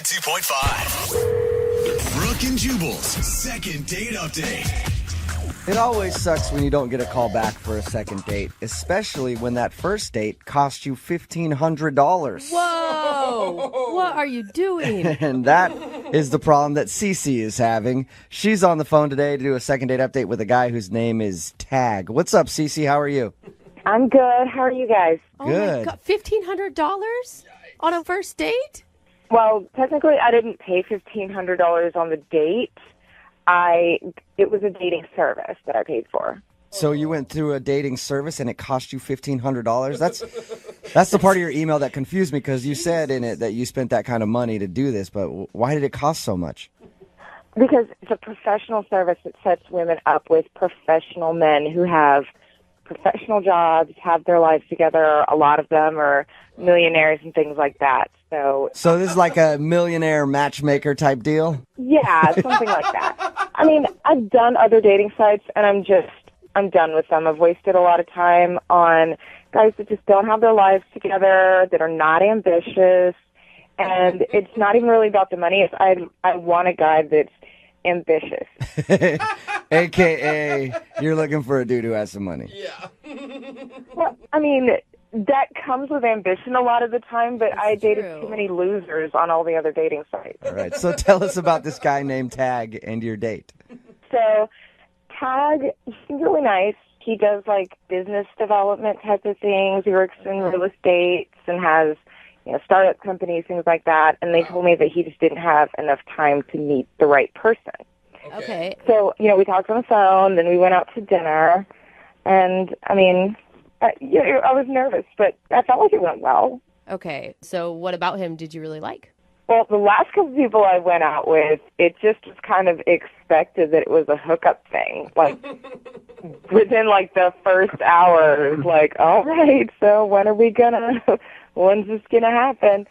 92.5. Brooke and Jubal's second date update. It always sucks when you don't get a call back for a second date, especially when that first date cost you $1,500. Whoa! What are you doing? And that is the problem that Cece is having. She's on the phone today to do a second date update with a guy whose name is Tag. What's up, Cece? How are you? I'm good. How are you guys? Good. Oh my God, $1,500 on a first date? Well, technically, I didn't pay $1,500 on the date. It was a dating service that I paid for. So you went through a dating service and it cost you $1,500? That's the part of your email that confused me, because you said in it that you spent that kind of money to do this, but why did it cost so much? Because it's a professional service that sets women up with professional men who have professional jobs, have their lives together. A lot of them are millionaires and things like that. So this is like a millionaire matchmaker type deal? yeah, something like that. I mean, I've done other dating sites, and I'm done with them. I've wasted a lot of time on guys that just don't have their lives together, that are not ambitious, and it's not even really about the money. It's I want a guy that's ambitious. AKA, you're looking for a dude who has some money. Well, I mean, that comes with ambition a lot of the time, but I dated true. too many losers on all the other dating sites. All right, so tell us about this guy named Tag and your date. So Tag, he's really nice. He does like business development type of things. He works in real estate and has, startup companies, things like that. And they told me that he just didn't have enough time to meet the right person. Okay. So, we talked on the phone, then we went out to dinner. And, I mean, I was nervous, but I felt like it went well. Okay. So what about him did you really like? Well, the last couple of people I went out with, it just was kind of expected that it was a hookup thing. Like, within, the first hour, it was like, all right, so when's this going to happen?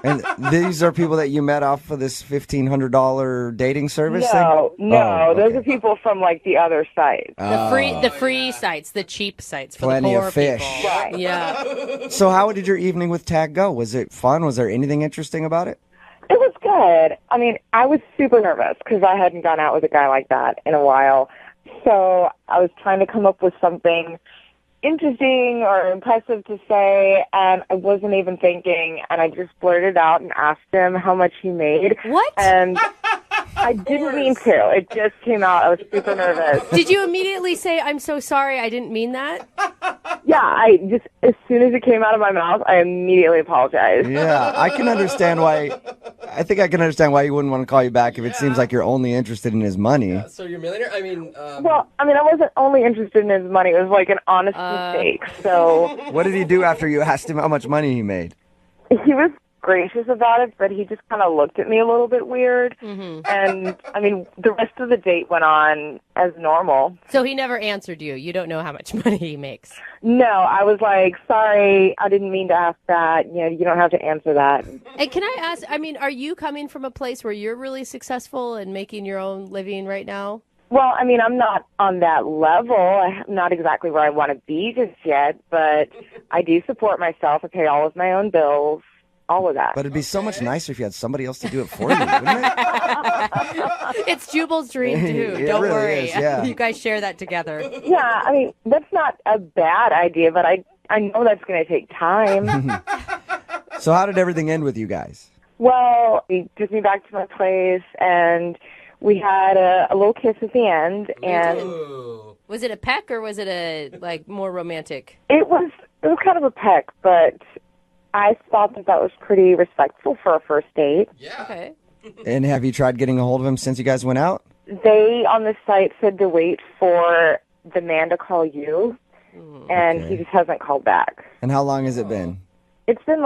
And these are people that you met off of this $1,500 dating service thing? No, Oh, those okay. are people from, the other sites. The free sites, the cheap sites for Plenty the of poor fish. people. Right. Yeah. So how did your evening with Tag go? Was it fun? Was there anything interesting about it? It was good. I mean, I was super nervous because I hadn't gone out with a guy like that in a while. So I was trying to come up with something interesting or impressive to say, and I wasn't even thinking, and I just blurted out and asked him how much he made. What? And I didn't mean to. It just came out. I was super nervous. Did you immediately say, I'm so sorry, I didn't mean that? Yeah, as soon as it came out of my mouth, I immediately apologized. Yeah, I can understand why. I think I can understand why he wouldn't want to call you back if it seems like you're only interested in his money. So you're a millionaire? I mean, Well, I wasn't only interested in his money. It was like an honest mistake. So What did he do after you asked him how much money he made? he was gracious about it, but he just kind of looked at me a little bit weird. Mm-hmm. And, the rest of the date went on as normal. So he never answered you. You don't know how much money he makes. No, I was like, sorry, I didn't mean to ask that. You don't have to answer that. And can I ask, are you coming from a place where you're really successful and making your own living right now? Well, I'm not on that level. I'm not exactly where I want to be just yet, but I do support myself. I pay all of my own bills. All of that. But it'd be so much nicer if you had somebody else to do it for you, wouldn't it? It's Jubal's dream, too. It Don't really worry. is, yeah. You guys share that together. Yeah, that's not a bad idea, but I know that's going to take time. So how did everything end with you guys? Well, he took me back to my place, and we had a little kiss at the end, and ooh. Was it a peck or was it a, more romantic? it was kind of a peck, but I thought that was pretty respectful for a first date. Yeah. Okay. And have you tried getting a hold of him since you guys went out? They, on the site, said to wait for the man to call you, and Okay. he just hasn't called back. And how long has it been? It's been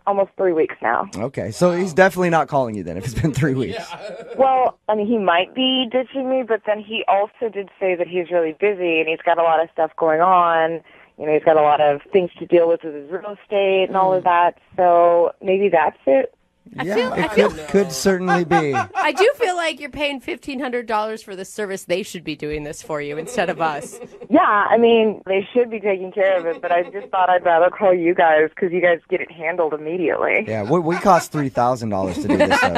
almost 3 weeks now. Okay, so he's definitely not calling you then if it's been 3 weeks. Well, he might be ditching me, but then he also did say that he's really busy and he's got a lot of stuff going on. He's got a lot of things to deal with his real estate and all of that. So maybe that's it. Could certainly be. I do feel like you're paying $1,500 for the service. They should be doing this for you instead of us. Yeah, I mean, they should be taking care of it, but I just thought I'd rather call you guys because you guys get it handled immediately. Yeah, we cost $3,000 to do this. So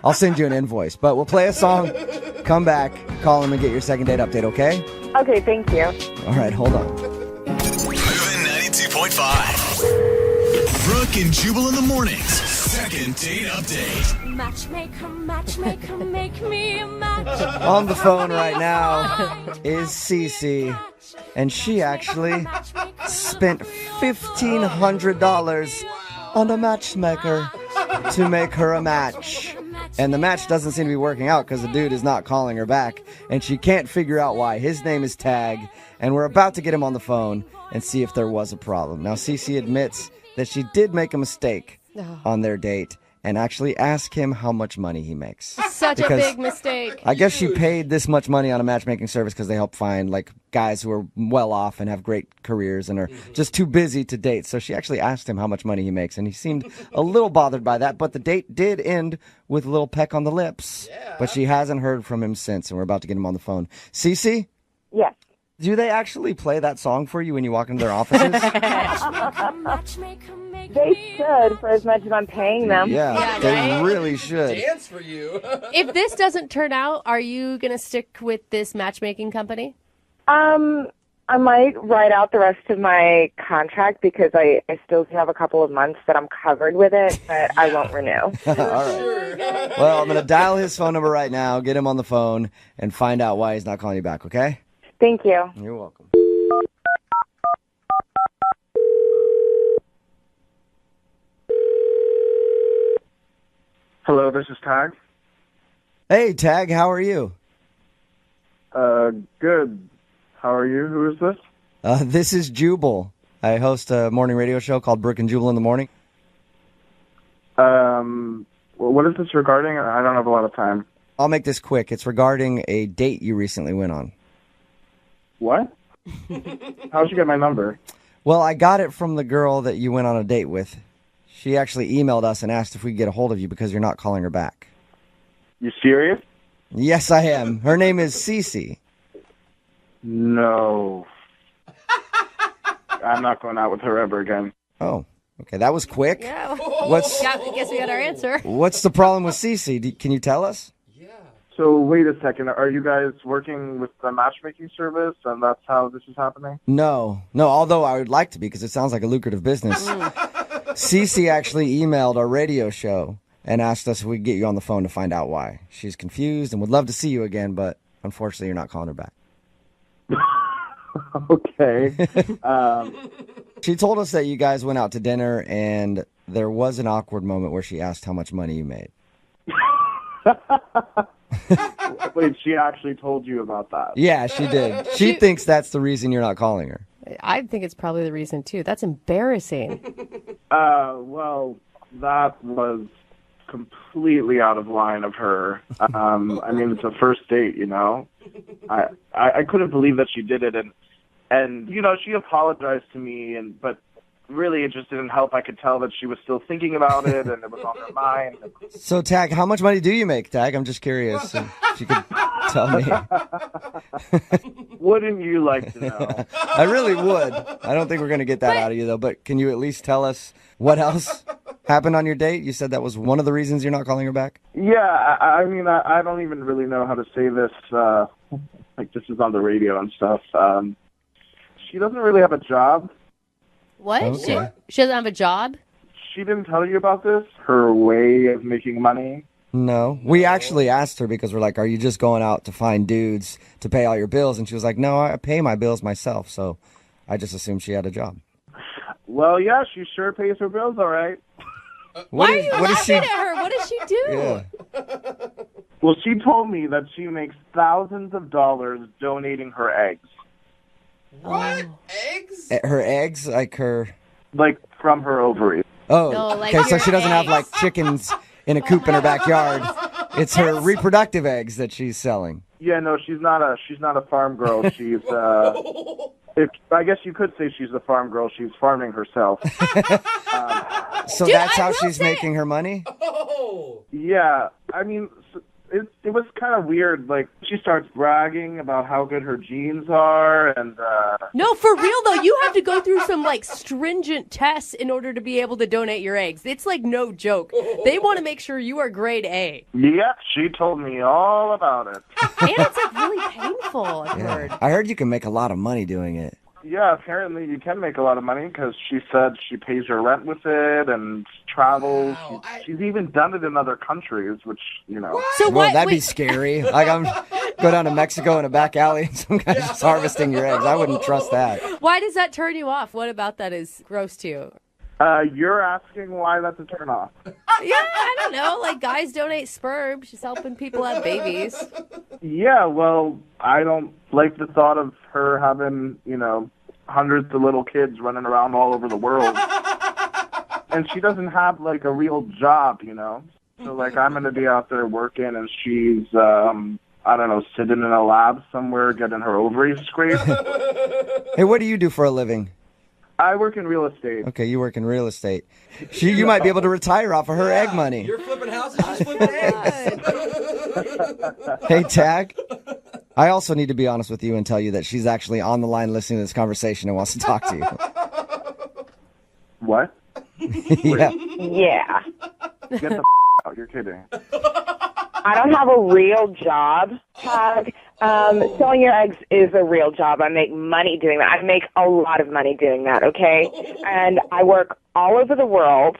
I'll send you an invoice, but we'll play a song, come back, call them, and get your second date update, okay? Okay, thank you. All right, hold on. Moving 92.5. Brooke and Jubal in the mornings. Second date update. Matchmaker, matchmaker, make me a match. On the phone right now is Cece, and she actually spent $1,500 on a matchmaker to make her a match. And the match doesn't seem to be working out because the dude is not calling her back, and she can't figure out why. His name is Tag, and we're about to get him on the phone and see if there was a problem. Now, Cece admits that she did make a mistake on their date and actually ask him how much money he makes. Such a big mistake. I guess she paid this much money on a matchmaking service because they help find like guys who are well off and have great careers and are just too busy to date. So she actually asked him how much money he makes, and he seemed a little bothered by that. But the date did end with a little peck on the lips. Yeah. But she hasn't heard from him since, and we're about to get him on the phone. Cece? Yes. Do they actually play that song for you when you walk into their offices? They should, for as much as I'm paying them. Yeah, they really should. Dance for you. If this doesn't turn out, are you going to stick with this matchmaking company? I might write out the rest of my contract because I still have a couple of months that I'm covered with it, but I won't renew. All right. Well, I'm going to dial his phone number right now, get him on the phone, and find out why he's not calling you back, okay? Thank you. You're welcome. Hello, this is Tag. Hey, Tag, how are you? Good. How are you? Who is this? This is Jubal. I host a morning radio show called Brooke and Jubal in the morning. What is this regarding? I don't have a lot of time. I'll make this quick. It's regarding a date you recently went on. What? How'd you get my number? Well, I got it from the girl that you went on a date with. She actually emailed us and asked if we could get a hold of you because you're not calling her back. You serious? Yes, I am. Her name is Cece. No. I'm not going out with her ever again. Oh, okay. That was quick. Yeah. I guess we got our answer. What's the problem with Cece? Can you tell us? So wait a second. Are you guys working with the matchmaking service, and that's how this is happening? No. Although I would like to be because it sounds like a lucrative business. Cece actually emailed our radio show and asked us if we could get you on the phone to find out why. She's confused and would love to see you again, but unfortunately you're not calling her back. Okay. She told us that you guys went out to dinner and there was an awkward moment where she asked how much money you made. Wait, she actually told you about that? Yeah, she did. She thinks that's the reason you're not calling her. I think it's probably the reason, too. That's embarrassing. Well, that was completely out of line of her. I mean, it's a first date, you know? I couldn't believe that she did it, and you know, she apologized to me, but really it just didn't help. I could tell that she was still thinking about it, and it was on her mind. So, Tag, how much money do you make, Tag? I'm just curious if you could tell me. Wouldn't you like to know? I really would. I don't think we're going to get that out of you, though, but can you at least tell us what else happened on your date? You said that was one of the reasons you're not calling her back? Yeah, I mean, I don't even really know how to say this. Like, this is on the radio and stuff. She doesn't really have a job. What? Okay. She doesn't have a job? She didn't tell you about this? Her way of making money? No. We actually asked her because we're like, are you just going out to find dudes to pay all your bills? And she was like, no, I pay my bills myself. So I just assumed she had a job. Well, yeah, she sure pays her bills, all right. Why are you laughing at her? What does she do? Yeah. Well, she told me that she makes thousands of dollars donating her eggs. What? Eggs? Her eggs, like her... Like, from her ovaries. Oh, No, like okay, so your she doesn't have, eggs. like, chickens in a coop in her backyard. It's her reproductive eggs that she's selling. Yeah, no, she's not a farm girl. She's, I guess you could say she's a farm girl. She's farming herself. So Dude, that's I how will she's say- making her money? Oh. Yeah, I mean, it was kind of weird. Like, she starts bragging about how good her genes are, and No, for real though, you have to go through some like stringent tests in order to be able to donate your eggs. It's like no joke. They want to make sure you are grade A. yeah, she told me all about it. And it's like really painful, I've heard. I heard you can make a lot of money doing it. Yeah, apparently you can make a lot of money because she said she pays her rent with it and travels. Wow, She's even done it in other countries, which, you know. So Well, what? that'd be wait, scary. Like, I'm go down to Mexico in a back alley and some guy's just harvesting your eggs. I wouldn't trust that. why does that turn you off? What about that is gross to you? You're asking why that's a turn off. Yeah, I don't know. Like guys donate sperm. She's helping people have babies. Yeah, well, I don't like the thought of her having, you know, hundreds of little kids running around all over the world. And she doesn't have, like, a real job, you know? So, like, I'm going to be out there working, and she's, I don't know, sitting in a lab somewhere getting her ovaries scraped. Hey, what do you do for a living? I work in real estate. Okay, you work in real estate. You might be able to retire off of her egg money. You're flipping houses, she's flipping eggs. Hey, Tag. I also need to be honest with you and tell you that she's actually on the line listening to this conversation and wants to talk to you. What? Yeah. Yeah. Get the out. You're kidding. I don't have a real job, Tag. Selling your eggs is a real job. I make money doing that. I make a lot of money doing that, okay? And I work all over the world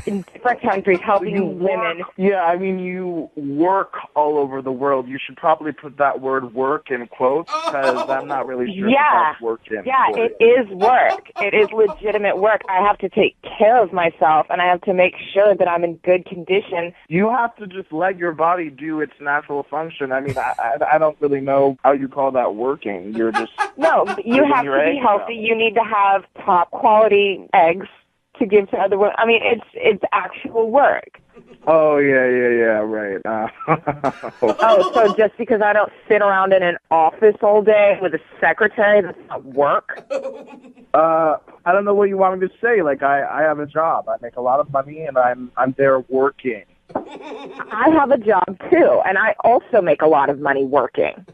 in different countries helping women. Yeah, I mean, you work all over the world. You should probably put that word work in quotes because I'm not really sure if Yeah. that's working. Yeah, it is work. It is legitimate work. I have to take care of myself, and I have to make sure that I'm in good condition. You have to just let your body do its natural function. I mean, I don't really know how you call that working. You're just... No, you Giving have your to be eggs healthy. out. You need to have top quality eggs to give to other women. I mean, it's actual work. Oh, yeah, right. Oh, so just because I don't sit around in an office all day with a secretary, that's not work? I don't know what you want me to say. Like, I have a job. I make a lot of money, and I'm there working. I have a job, too, and I also make a lot of money working.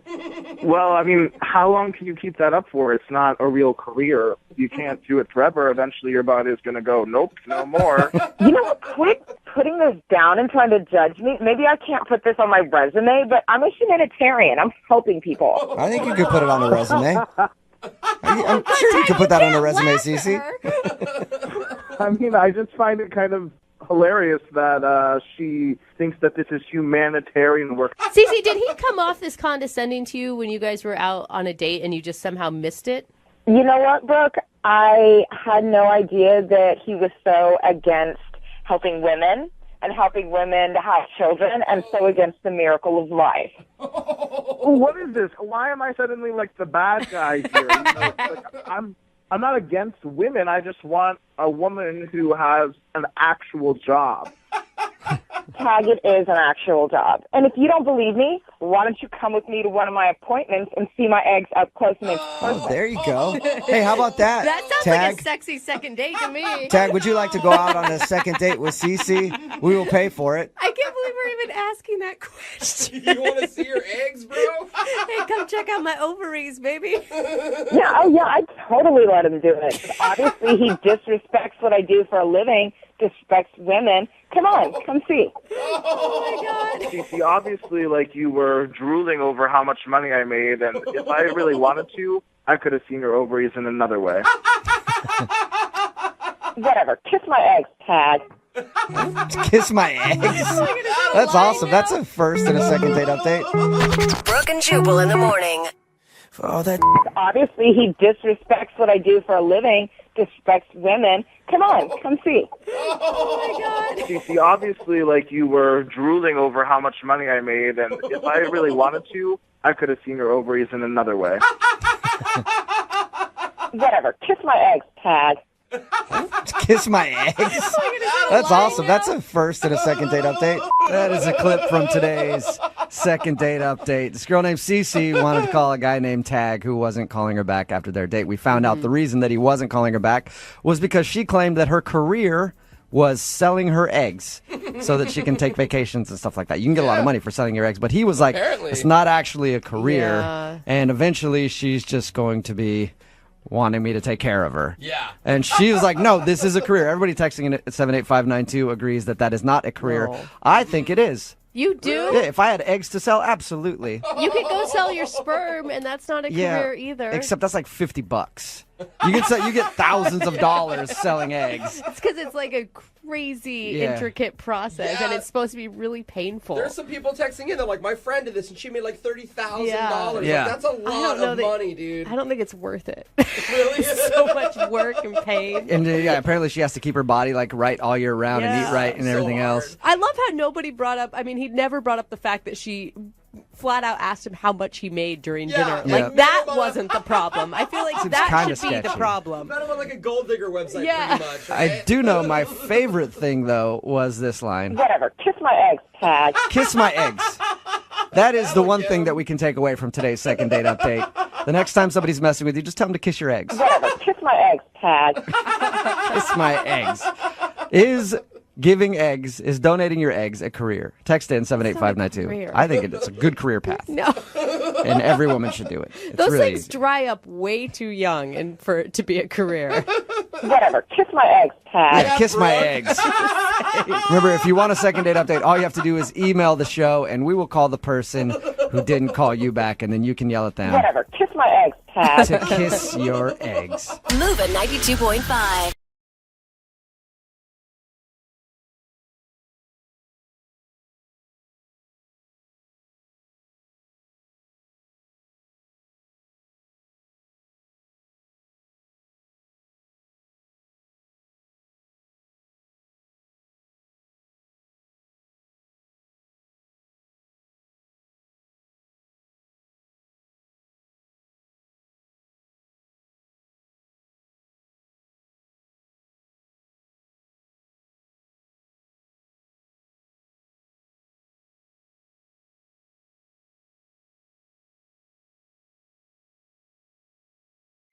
Well, I mean, how long can you keep that up for? It's not a real career. You can't do it forever. Eventually, your body is going to go, nope, no more. You know what? Quit putting this down and trying to judge me. Maybe I can't put this on my resume, but I'm a humanitarian. I'm helping people. I think you could put it on a resume. I'm sure you could put that on a resume, Cece. I mean, I just find it kind of hilarious that she thinks that this is humanitarian work. Cece, did he come off this condescending to you when you guys were out on a date and you just somehow missed it? You know what, Brooke? I had no idea that he was so against helping women and helping women to have children and so against the miracle of life. What is this? Why am I suddenly like the bad guy here? You know, it's like, I'm not against women. I just want a woman who has an actual job. Tag, it is an actual job. And if you don't believe me, why don't you come with me to one of my appointments and see my eggs up close and in person? There you go. Hey, how about that? That sounds Tag? like a sexy second date to me. Tag, would you like to go out on a second date with Cece? We will pay for it. I can't believe we're even asking that question. You want to see your eggs, bro? Hey, come check out my ovaries, baby. Yeah, I'd totally let him do it. Obviously, he disrespects what I do for a living, disrespects women. Come on, come see. Oh my God. See, obviously, like, you were drooling over how much money I made, and if I really wanted to, I could have seen your ovaries in another way. Whatever. Kiss my eggs, Tag. Kiss my eggs. That's awesome. That's a first and a second date update. Brooke and Jubal in the morning. For all that Obviously, he disrespects what I do for a living, disrespects women. Come on, come see. Oh my God. See, obviously, like, you were drooling over how much money I made, and if I really wanted to, I could have seen your ovaries in another way. Whatever. Kiss my eggs, Tag. kiss my eggs. That's awesome. That's a first and a second date update. That is a clip from today's second date update. This girl named Cece wanted to call a guy named Tag who wasn't calling her back after their date. We found out the reason that he wasn't calling her back was because she claimed that her career was selling her eggs so that she can take vacations and stuff like that. You can get a lot of money for selling your eggs, but he was like, Apparently. it's not actually a career. Yeah. And eventually she's just going to be wanting me to take care of her. Yeah. And she was like, no, this is a career. Everybody texting in at 78592 agrees that is not a career. No. I think it is. You do? Yeah, if I had eggs to sell, absolutely. You could go sell your sperm, and that's not a career either. Except that's like $50. You get thousands of dollars selling eggs. It's because it's like a crazy, Yeah. intricate process, and Yeah. it's supposed to be really painful. There's some people texting in. They're like, my friend did this, and she made like $30,000. Yeah. Like, that's a lot know of that- money, dude. I don't think it's worth it. Really? So much work and pain. And apparently she has to keep her body like right all year round and Yeah. eat right and So everything hard. else. I love how nobody brought up, he never brought up the fact that she flat out asked him how much he made during dinner. Yeah. Like, that wasn't the problem. I feel like Seems that kinda should be the sketchy. problem. Kind of on like a gold digger website, Yeah. pretty much. I Right? do know my favorite thing, though, was this line. Whatever. Kiss my eggs, tag. Kiss my eggs. That is the one thing that we can take away from today's second date update. The next time somebody's messing with you, just tell them to kiss your eggs. Whatever. Kiss my eggs, tag. Kiss my eggs. Is donating your eggs a career? Text in 78592. career. I think it's a good career path, No. and every woman should do it. It's Those really things dry up way too young and for it to be a career. Whatever. Kiss my eggs, tag. Yeah, kiss my eggs. Remember, if you want a second date update, all you have to do is email the show, and we will call the person who didn't call you back, and then you can yell at them Whatever. Kiss my eggs, tag. to kiss your eggs. Moving 92.5.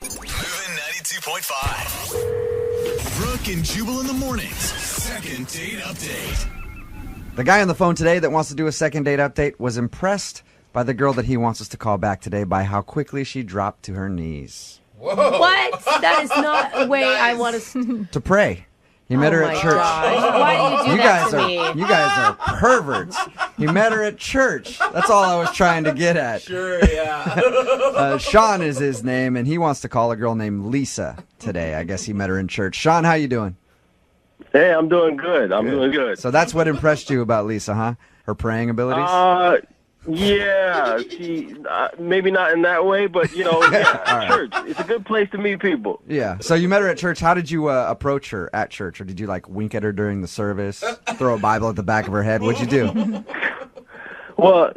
Moving 92.5. Brooke and Jubal in the mornings. Second date update. The guy on the phone today that wants to do a second date update was impressed by the girl that he wants us to call back today by how quickly she dropped to her knees What? That is not a way I want to. to pray. He met her Oh at my church. gosh. Why do you do You that guys to are me? you guys are perverts. He met her at church. That's all I was trying to get at. Sure, yeah. Sean is his name, and he wants to call a girl named Lisa today. I guess he met her in church. Sean, how you doing? Hey, I'm doing good. I'm doing good. So that's what impressed you about Lisa, huh? Her praying abilities? Yeah, she maybe not in that way, but yeah, church. It's a good place to meet people. Yeah. So you met her at church. How did you approach her at church? Or did you like wink at her during the service, throw a Bible at the back of her head? What'd you do? Well,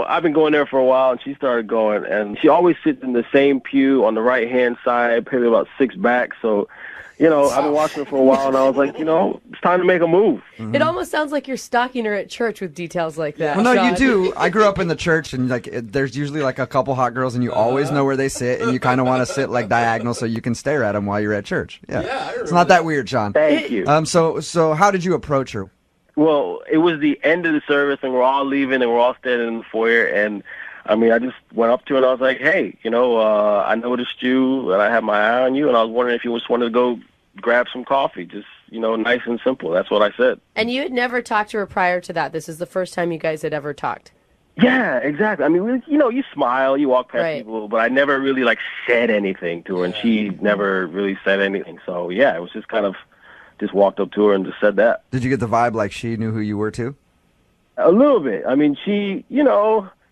I've been going there for a while, and she started going, and she always sits in the same pew on the right-hand side, probably about 6 back, so... I've been watching her for a while, and I was like, it's time to make a move. It almost sounds like you're stalking her at church with details like that. Well, no, Sean. you do. I grew up in the church, and there's usually like a couple hot girls, and you always know where they sit, and you kind of want to sit like diagonal so you can stare at them while you're at church. Yeah, I remember it's not that weird, Sean. Thank you. So how did you approach her? Well, it was the end of the service, and we're all leaving, and we're all standing in the foyer, and I just went up to her, and I was like, hey, I noticed you, and I had my eye on you, and I was wondering if you just wanted to go grab some coffee, just, nice and simple. That's what I said. And you had never talked to her prior to that. This is the first time you guys had ever talked. Yeah, exactly. You smile, you walk past Right. people, but I never really, said anything to her, and she never really said anything. So, yeah, it was just kind of, just walked up to her and just said that. Did you get the vibe like she knew who you were too? A little bit. She,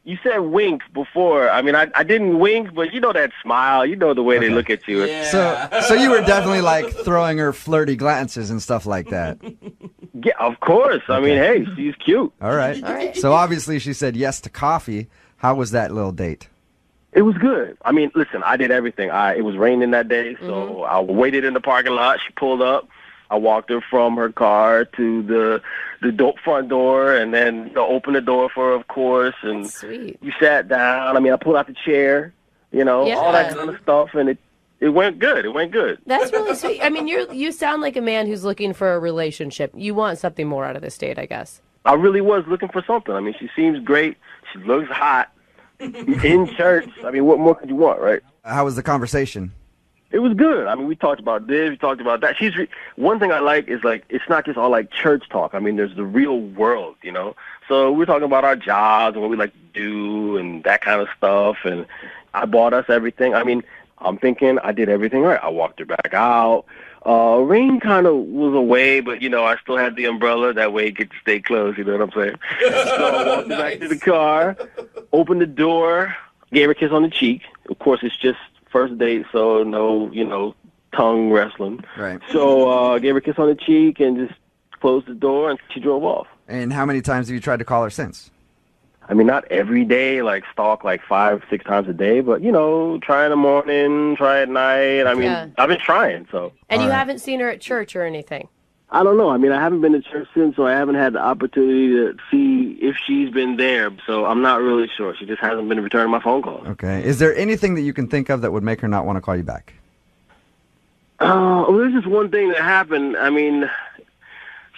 you said wink before. I didn't wink, but that smile, the way they look at you. Yeah. So you were definitely like throwing her flirty glances and stuff like that. Yeah, of course. Hey, she's cute. All right. So obviously she said yes to coffee. How was that little date? It was good. Listen, I did everything. It was raining that day, so I waited in the parking lot. She pulled up. I walked her from her car to the front door, and then opened the door for her, of course. And Sweet. you sat down. I pulled out the chair, all that kind of stuff, and it it went good. It went good. That's really sweet. I mean, you sound like a man who's looking for a relationship. You want something more out of this date, I guess. I really was looking for something. I mean, she seems great. She looks hot. In church. I mean, what more could you want, right? How was the conversation? It was good. I mean, we talked about this, we talked about that. One thing I like is, like, it's not just all, like, church talk. I mean, there's the real world, you know? So we're talking about our jobs and what we like to do and that kind of stuff. And I bought us everything. I mean, I'm thinking I did everything right. I walked her back out. Rain kind of was away, but, you know, I still had the umbrella. That way it could stay closed, you know what I'm saying? So I walked her back to the car, opened the door, gave her a kiss on the cheek. Of course, it's just first date, so no, you know, tongue wrestling. Right. So gave her a kiss on the cheek and just closed the door, and she drove off. And how many times have you tried to call her since? I mean, not every day, like stalk like 5-6 times a day, but, you know, try in the morning, try at night. I mean, I've been trying, so. And you haven't seen her at church or anything? I don't know. I mean, I haven't been to church since, so I haven't had the opportunity to see if she's been there. So I'm not really sure. She just hasn't been returning my phone calls. Okay. Is there anything that you can think of that would make her not want to call you back? Well, there's just one thing that happened. I mean,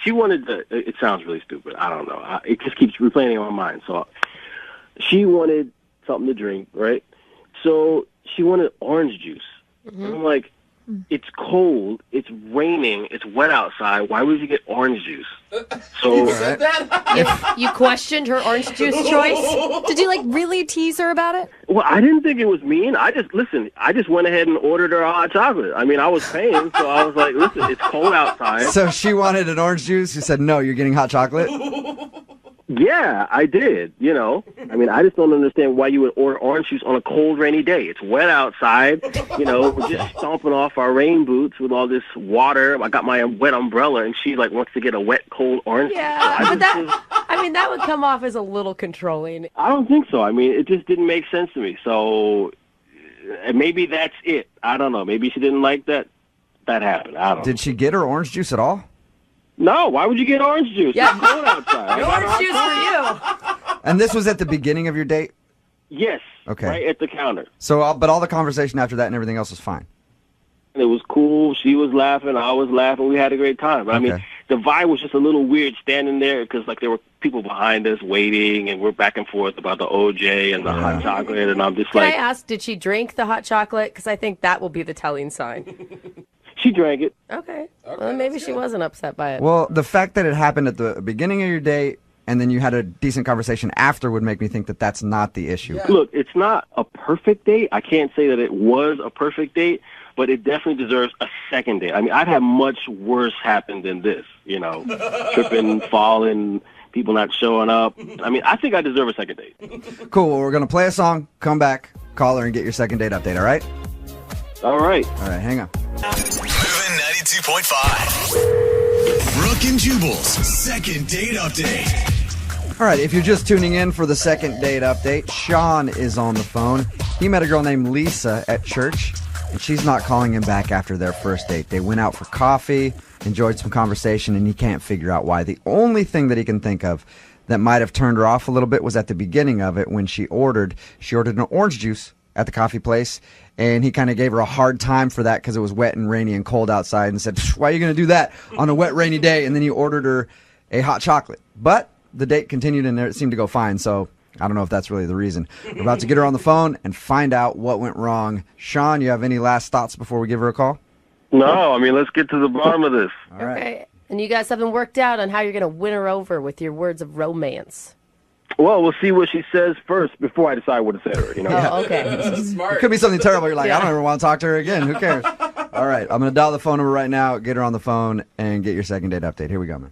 she wanted to, it sounds really stupid. I don't know. It just keeps replaying in my mind. So she wanted something to drink, right? So she wanted orange juice. And I'm like, it's cold, it's raining, it's wet outside. Why would you get orange juice? So you questioned her orange juice choice? Did you, like, really tease her about it? Well, I didn't think it was mean. I just went ahead and ordered her a hot chocolate. I mean, I was paying, so I was like, listen, it's cold outside. So she wanted an orange juice. You said, no, you're getting hot chocolate? Yeah, I did, you know. I mean, I just don't understand why you would order orange juice on a cold, rainy day. It's wet outside. You know, we're just stomping off our rain boots with all this water. I got my wet umbrella, and she, like, wants to get a wet, cold orange juice. Yeah, but that would come off as a little controlling. I don't think so. I mean, it just didn't make sense to me. So maybe that's it. I don't know. Maybe she didn't like that happened. I don't know. Did she get her orange juice at all? No, why would you get orange juice? Yeah. It's cold outside. No orange juice for you. And this was at the beginning of your date? Yes. Okay. Right at the counter. So, but all the conversation after that and everything else was fine? It was cool. She was laughing. I was laughing. We had a great time. I mean, the vibe was just a little weird standing there because, like, there were people behind us waiting, and we're back and forth about the OJ and the hot chocolate, and I'm just Can like... I ask, did she drink the hot chocolate? Because I think that will be the telling sign. She drank it. Okay. Well, maybe she wasn't upset by it. Well, the fact that it happened at the beginning of your date and then you had a decent conversation after would make me think that that's not the issue. Yeah. Look, it's not a perfect date. I can't say that it was a perfect date, but it definitely deserves a second date. I mean, I've had much worse happen than this, you know, tripping, falling, people not showing up. I mean, I think I deserve a second date. Cool. Well, we're going to play a song, come back, call her, and get your second date update, all right? All right. All right, hang on. Moving 92.5. Brooke and Jubal's second date update. All right, if you're just tuning in for the second date update, Sean is on the phone. He met a girl named Lisa at church, and she's not calling him back after their first date. They went out for coffee, enjoyed some conversation, and he can't figure out why. The only thing that he can think of that might have turned her off a little bit was at the beginning of it when she ordered an orange juice at the coffee place, and he kind of gave her a hard time for that because it was wet and rainy and cold outside and said, why are you going to do that on a wet, rainy day? And then he ordered her a hot chocolate. But the date continued and it seemed to go fine, so I don't know if that's really the reason. We're about to get her on the phone and find out what went wrong. Sean, you have any last thoughts before we give her a call? No, I mean, let's get to the bottom of this. All right. Okay. And you guys haven't worked out on how you're going to win her over with your words of romance. Well, we'll see what she says first before I decide what to say to her, you know? Oh, okay. It could be something terrible. You're like, I don't ever want to talk to her again. Who cares? All right, I'm going to dial the phone number right now, get her on the phone, and get your second date update. Here we go, man.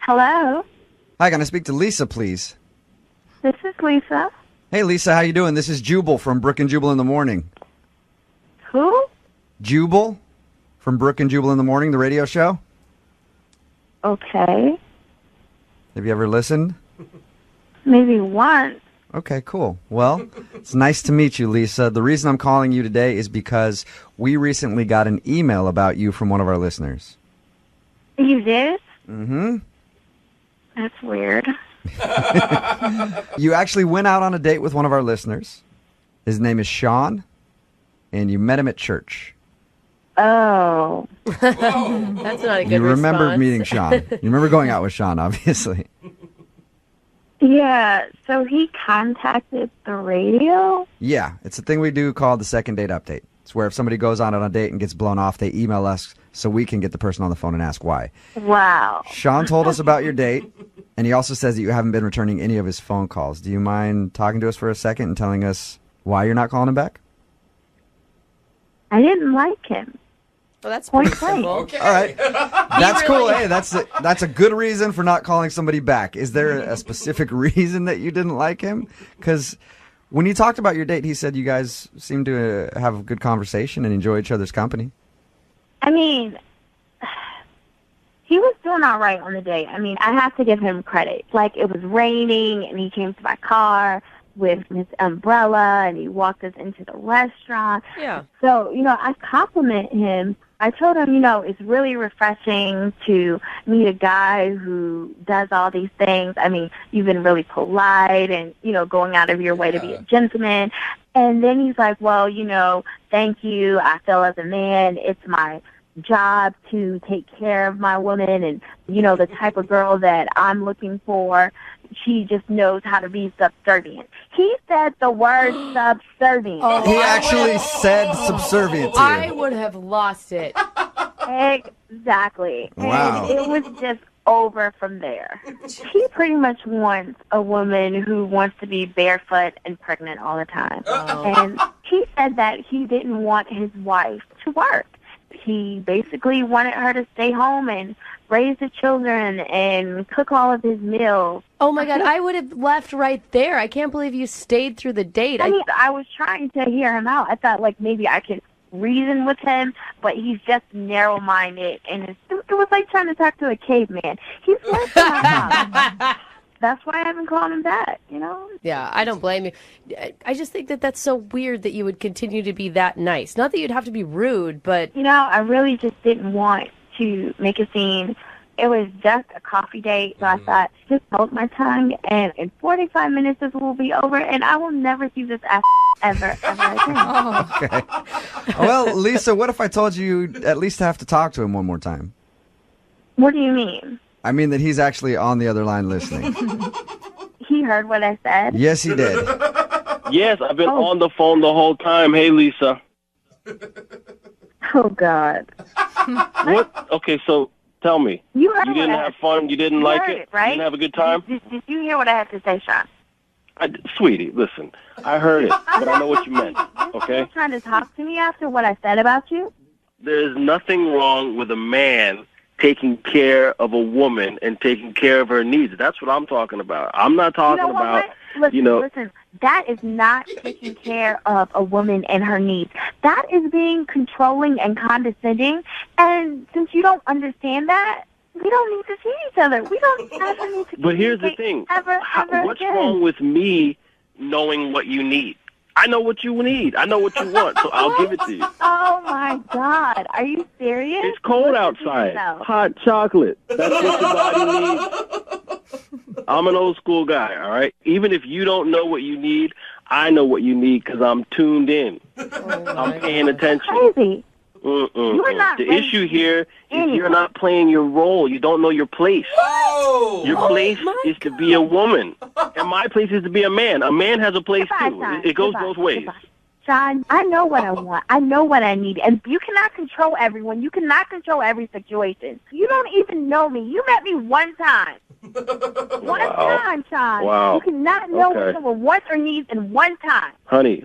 Hello, Hi, can I speak to Lisa, please? this is Lisa. Hey, Lisa, how you doing? This is Jubal from Brooke and Jubal in the Morning. Who? Jubal from Brooke and Jubal in the Morning, the radio show. Okay, Have you ever listened? maybe once. Okay, cool. Well, it's nice to meet you, Lisa. The reason I'm calling you today is because we recently got an email about you from one of our listeners. You did? Mm-hmm. That's weird. You actually went out on a date with one of our listeners. His name is Sean, and you met him at church. Oh. That's not a good You remember response. meeting Sean. You remember going out with Sean, obviously. Yeah, so he contacted the radio? Yeah, it's a thing we do called the second date update. It's where if somebody goes on a date and gets blown off, they email us so we can get the person on the phone and ask why. Wow. Sean told us about your date, and he also says that you haven't been returning any of his phone calls. Do you mind talking to us for a second and telling us why you're not calling him back? I didn't like him. Well, that's Point pretty blank. simple. Okay. All right. That's He cool. really- Hey, that's a good reason for not calling somebody back. Is there a specific reason that you didn't like him? Because when you talked about your date, he said you guys seemed to have a good conversation and enjoy each other's company. I mean, he was doing all right on the date. I mean, I have to give him credit. Like, it was raining, and he came to my car with his umbrella, and he walked us into the restaurant. Yeah. So, I compliment him. I told him, it's really refreshing to meet a guy who does all these things. I mean, you've been really polite and, going out of your way to be a gentleman. And then he's like, well, thank you. I feel as a man, it's my job to take care of my woman, and the type of girl that I'm looking for, she just knows how to be subservient. He said the word subservient. Oh, He actually said subservient to I you. would have lost it. Exactly. Wow. And it was just over from there. He pretty much wants a woman who wants to be barefoot and pregnant all the time. And he said that he didn't want his wife to work. He basically wanted her to stay home and raise the children and cook all of his meals. Oh my God, I would have left right there. I can't believe you stayed through the date. I mean, I was trying to hear him out. I thought, like, maybe I could reason with him, but he's just narrow-minded, and it was like trying to talk to a caveman. He's worse than my mom. That's why I haven't called him back, Yeah, I don't blame you. I just think that that's so weird that you would continue to be that nice. Not that you'd have to be rude, but... I really just didn't want to make a scene. It was just a coffee date, so I thought, just hold my tongue, and in 45 minutes this will be over, and I will never see this ass ever again. Okay. Well, Lisa, what if I told you at least have to talk to him one more time? What do you mean? I mean that he's actually on the other line listening. He heard what I said? Yes, he did. Yes, I've been on the phone the whole time. Hey, Lisa. Oh, God. What? Okay, so tell me. You heard You didn't what I have fun? You didn't You like heard it? right? You didn't have a good time? Did you hear what I had to say, Sean? Sweetie, listen. I heard it, but I know what you meant, okay? You're trying to talk to me after what I said about you? There's nothing wrong with a man taking care of a woman and taking care of her needs. That's what I'm talking about. I'm not talking about, Listen, that is not taking care of a woman and her needs. That is being controlling and condescending. And since you don't understand that, we don't need to see each other. We don't ever need to But here's the communicate thing. ever What's again. wrong with me knowing what you need? I know what you need. I know what you want, so I'll give it to you. Oh, my God. Are you serious? It's cold Listen to outside. yourself. Hot chocolate. That's what your body needs. I'm an old school guy, all right? Even if you don't know what you need, I know what you need because I'm tuned in. I'm paying attention. Crazy. You're not The ready issue to here is anything. you're not playing your role. You don't know your place. Oh! Your place is to be a woman, and my place is to be a man. A man has a place Goodbye, too. Sean. It goes Goodbye. both ways. Goodbye. Sean, I know what I want. I know what I need. And you cannot control everyone. You cannot control every situation. You don't even know me. You met me one time. One time, Sean. Wow. You cannot know what Okay. someone wants or needs in one time. Honey,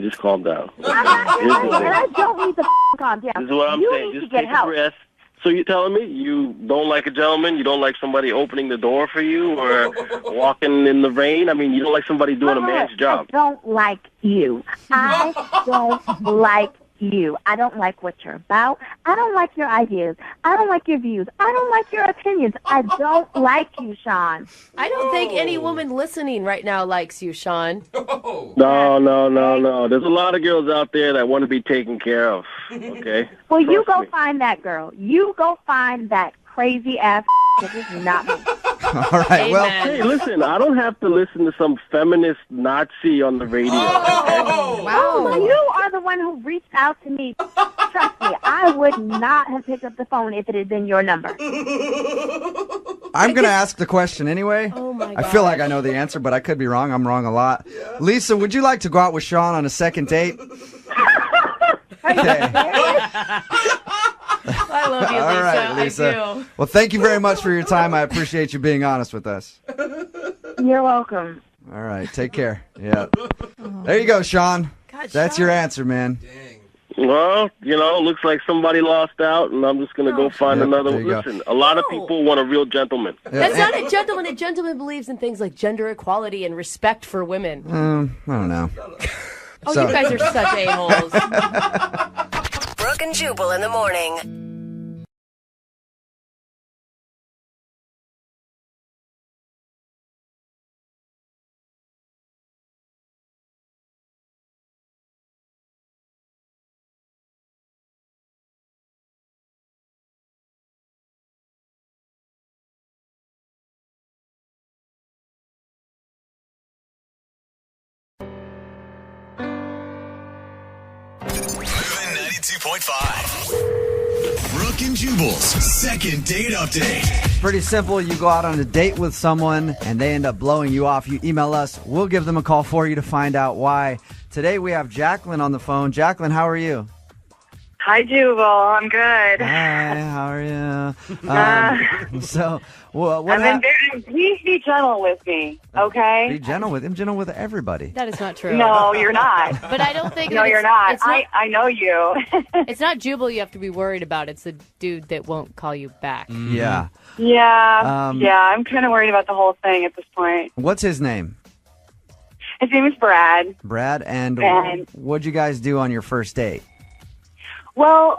just calm down. I'm not Here's the and thing. I don't need to calm down. This is what I'm you saying. need Just to get take help. a breath. So you're telling me you don't like a gentleman? You don't like somebody opening the door for you or walking in the rain? I mean, you don't like somebody doing a man's job. I don't like you. I don't like you. I don't like what you're about. I don't like your ideas. I don't like your views. I don't like your opinions. I don't like you, Sean. I don't think any woman listening right now likes you, Sean. No. There's a lot of girls out there that want to be taken care of. Okay. Well, you Trust go me. find that girl. You go find that crazy ass. This is not me. All right, well, Hey, listen, I don't have to listen to some feminist Nazi on the radio. Wow. You are the one who reached out to me. Trust me, I would not have picked up the phone if it had been your number. I'm going to ask the question anyway. Oh, my I feel like I know the answer, but I could be wrong. I'm wrong a lot. Yeah. Lisa, would you like to go out with Sean on a second date? Okay. I love you, Lisa. All right, Lisa. I do. Well, thank you very much for your time. I appreciate you being honest with us. You're welcome. All right, take care. Yeah. There you go, Sean. God, That's Sean. your answer, man. Well, looks like somebody lost out, and I'm just going to go find another there one. you go. Listen, a lot of people want a real gentleman. That's not a gentleman. A gentleman believes in things like gender equality and respect for women. I don't know. Oh, you guys are such a-holes. Brooke and Jubal in the morning. Moving 92.5. Brooke and Jubal's second date update. Pretty simple. You go out on a date with someone and they end up blowing you off. You email us. We'll give them a call for you to find out why. Today we have Jacqueline on the phone. Jacqueline, how are you? Hi, Jubal. I'm good. Hi, how are you? Please be gentle with me, okay? Be gentle with him. Gentle with everybody. That is not true. No, you're not. But I don't think. No, you're not. I know you. It's not Jubal you have to be worried about. It's the dude that won't call you back. Yeah. Yeah, I'm kind of worried about the whole thing at this point. What's his name? His name is Brad. Brad. And And- what'd you guys do on your first date? Well,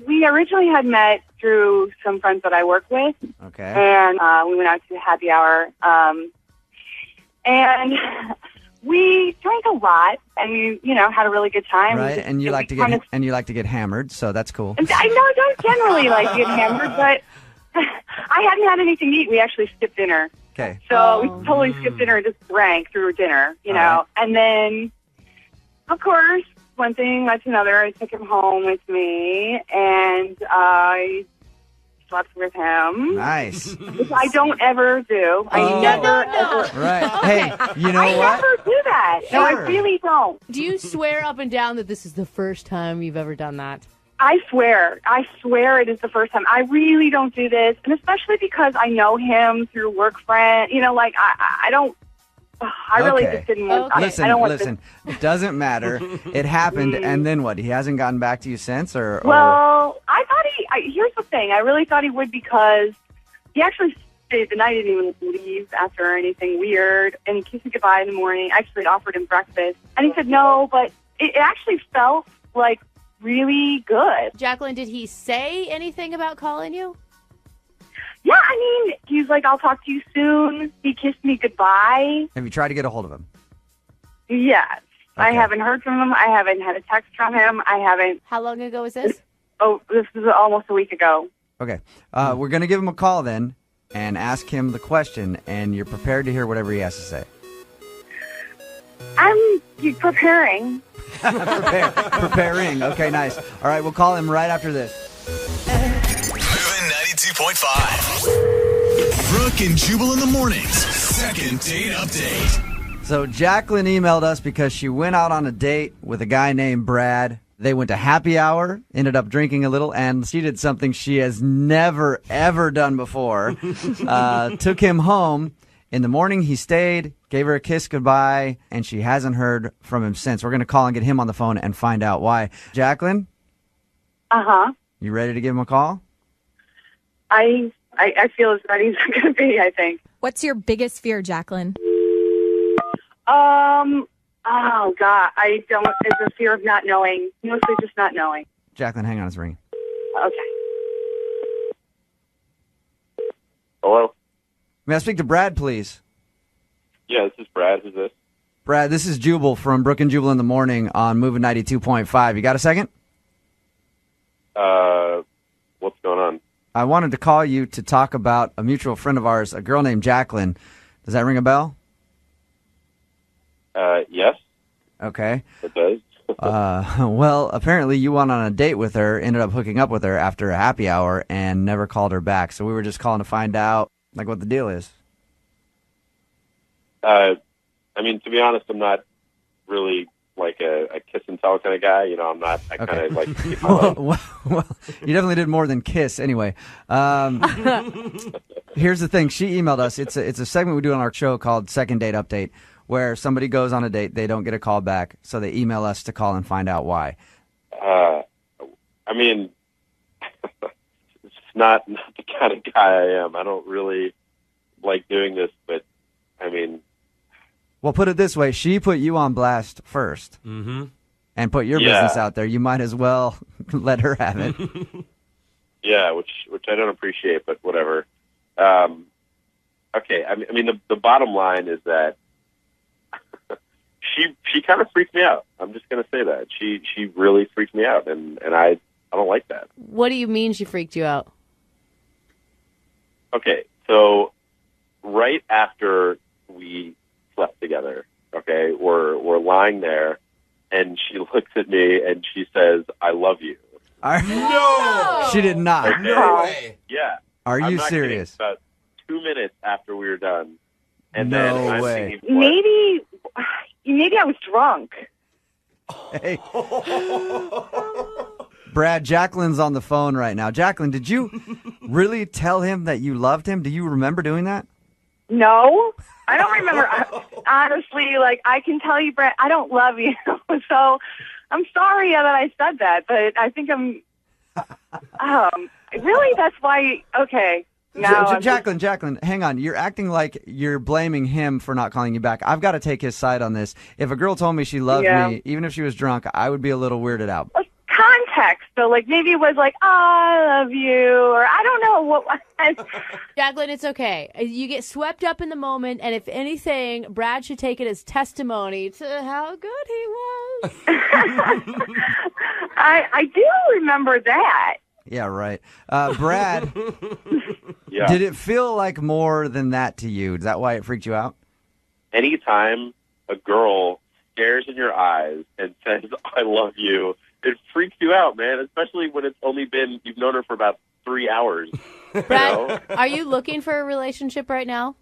we originally had met through some friends that I work with, Okay. and we went out to happy hour, and we drank a lot, and we, had a really good time. Right, and you like to get hammered, so that's cool. I know I don't generally like to get hammered, but I hadn't had anything to eat. We actually skipped dinner. Okay. So we totally skipped dinner and just drank through dinner, All right. And then, of course, one thing led to another. I took him home with me, and I slept with him. Nice. Which I don't ever do. I never, ever. Right. Hey, you know I what? never do that. No, I Sure. really don't. Do you swear up and down that this is the first time you've ever done that? I swear it is the first time. I really don't do this, and especially because I know him through work friend. I don't. I really Okay. just didn't want. Listen, I don't want listen. It doesn't matter. It happened, and then what? He hasn't gotten back to you since, or? Well, I thought here's the thing. I really thought he would because he actually stayed the night. He didn't even leave after anything weird, and he kissed me goodbye in the morning. I actually offered him breakfast, and he said no, but it actually felt like really good. Jacqueline, did he say anything about calling you? Yeah, he's like, I'll talk to you soon. He kissed me goodbye. Have you tried to get a hold of him? Yes. I Okay. haven't heard from him. I haven't had a text from him. I haven't. How long ago was this? Oh, this is almost a week ago. Okay. We're going to give him a call then and ask him the question, and you're prepared to hear whatever he has to say. I'm preparing. Preparing. Okay, nice. All right, we'll call him right after this. Moving 92.5. Brooke and Jubal in the mornings. Second date update. So Jacqueline emailed us because she went out on a date with a guy named Brad. They went to happy hour, ended up drinking a little, and she did something she has never, ever done before. Took him home. In the morning, he stayed, gave her a kiss goodbye, and she hasn't heard from him since. We're going to call and get him on the phone and find out why. Jacqueline, you ready to give him a call? I feel as ready as I'm going to be, I think. What's your biggest fear, Jacqueline? Oh, God. It's a fear of not knowing. Mostly just not knowing. Jacqueline, hang on, it's ringing. Okay. Hello? May I speak to Brad, please? Yeah, this is Brad. Who's this? Brad, this is Jubal from Brooke and Jubal in the morning on Moving 92.5. You got a second? What's going on? I wanted to call you to talk about a mutual friend of ours, a girl named Jacqueline. Does that ring a bell? Yes, Okay. it does. Well, apparently you went on a date with her, ended up hooking up with her after a happy hour, and never called her back. So we were just calling to find out, like, what the deal is. I mean, to be honest, I'm not really like a kiss and tell kind of guy. You know, I'm not. I kind of like to keep my life. Well, you definitely did more than kiss. Anyway, here's the thing. She emailed us. It's a segment we do on our show called Second Date Update, where somebody goes on a date, they don't get a call back, so they email us to call and find out why. I mean, it's not the kind of guy I am. I don't really like doing this, but I mean. Well, put it this way. She put you on blast first and put your business out there. You might as well let her have it. Yeah, which I don't appreciate, but whatever. Okay, I mean the bottom line is that she kind of freaked me out. I'm just going to say that. She really freaked me out, and I don't like that. What do you mean she freaked you out? Okay, so right after we slept together, okay, we're lying there, and she looks at me and she says, "I love you." No! She did not. Okay? No way. Yeah. Are you I'm not serious? kidding. About 2 minutes after we were done, and No then I'm way. thinking, Maybe I was drunk. Hey. Brad, Jacqueline's on the phone right now. Jacqueline, did you really tell him that you loved him? Do you remember doing that? No, I don't remember. Honestly, like, I can tell you, Brett, I don't love you. So I'm sorry that I said that, but I think really, that's why, okay. Now Jacqueline, hang on. You're acting like you're blaming him for not calling you back. I've got to take his side on this. If a girl told me she loved me, even if she was drunk, I would be a little weirded out. Context, so like maybe it was like, oh, I love you, or I don't know what was. Jacqueline, it's okay. You get swept up in the moment, and if anything, Brad should take it as testimony to how good he was. I do remember that. Yeah, right. Brad, Yeah. did it feel like more than that to you? Is that why it freaked you out? Anytime a girl stares in your eyes and says, "I love you," it freaks you out, man, especially when it's only been, you've known her for about 3 hours. Brad, are you looking for a relationship right now?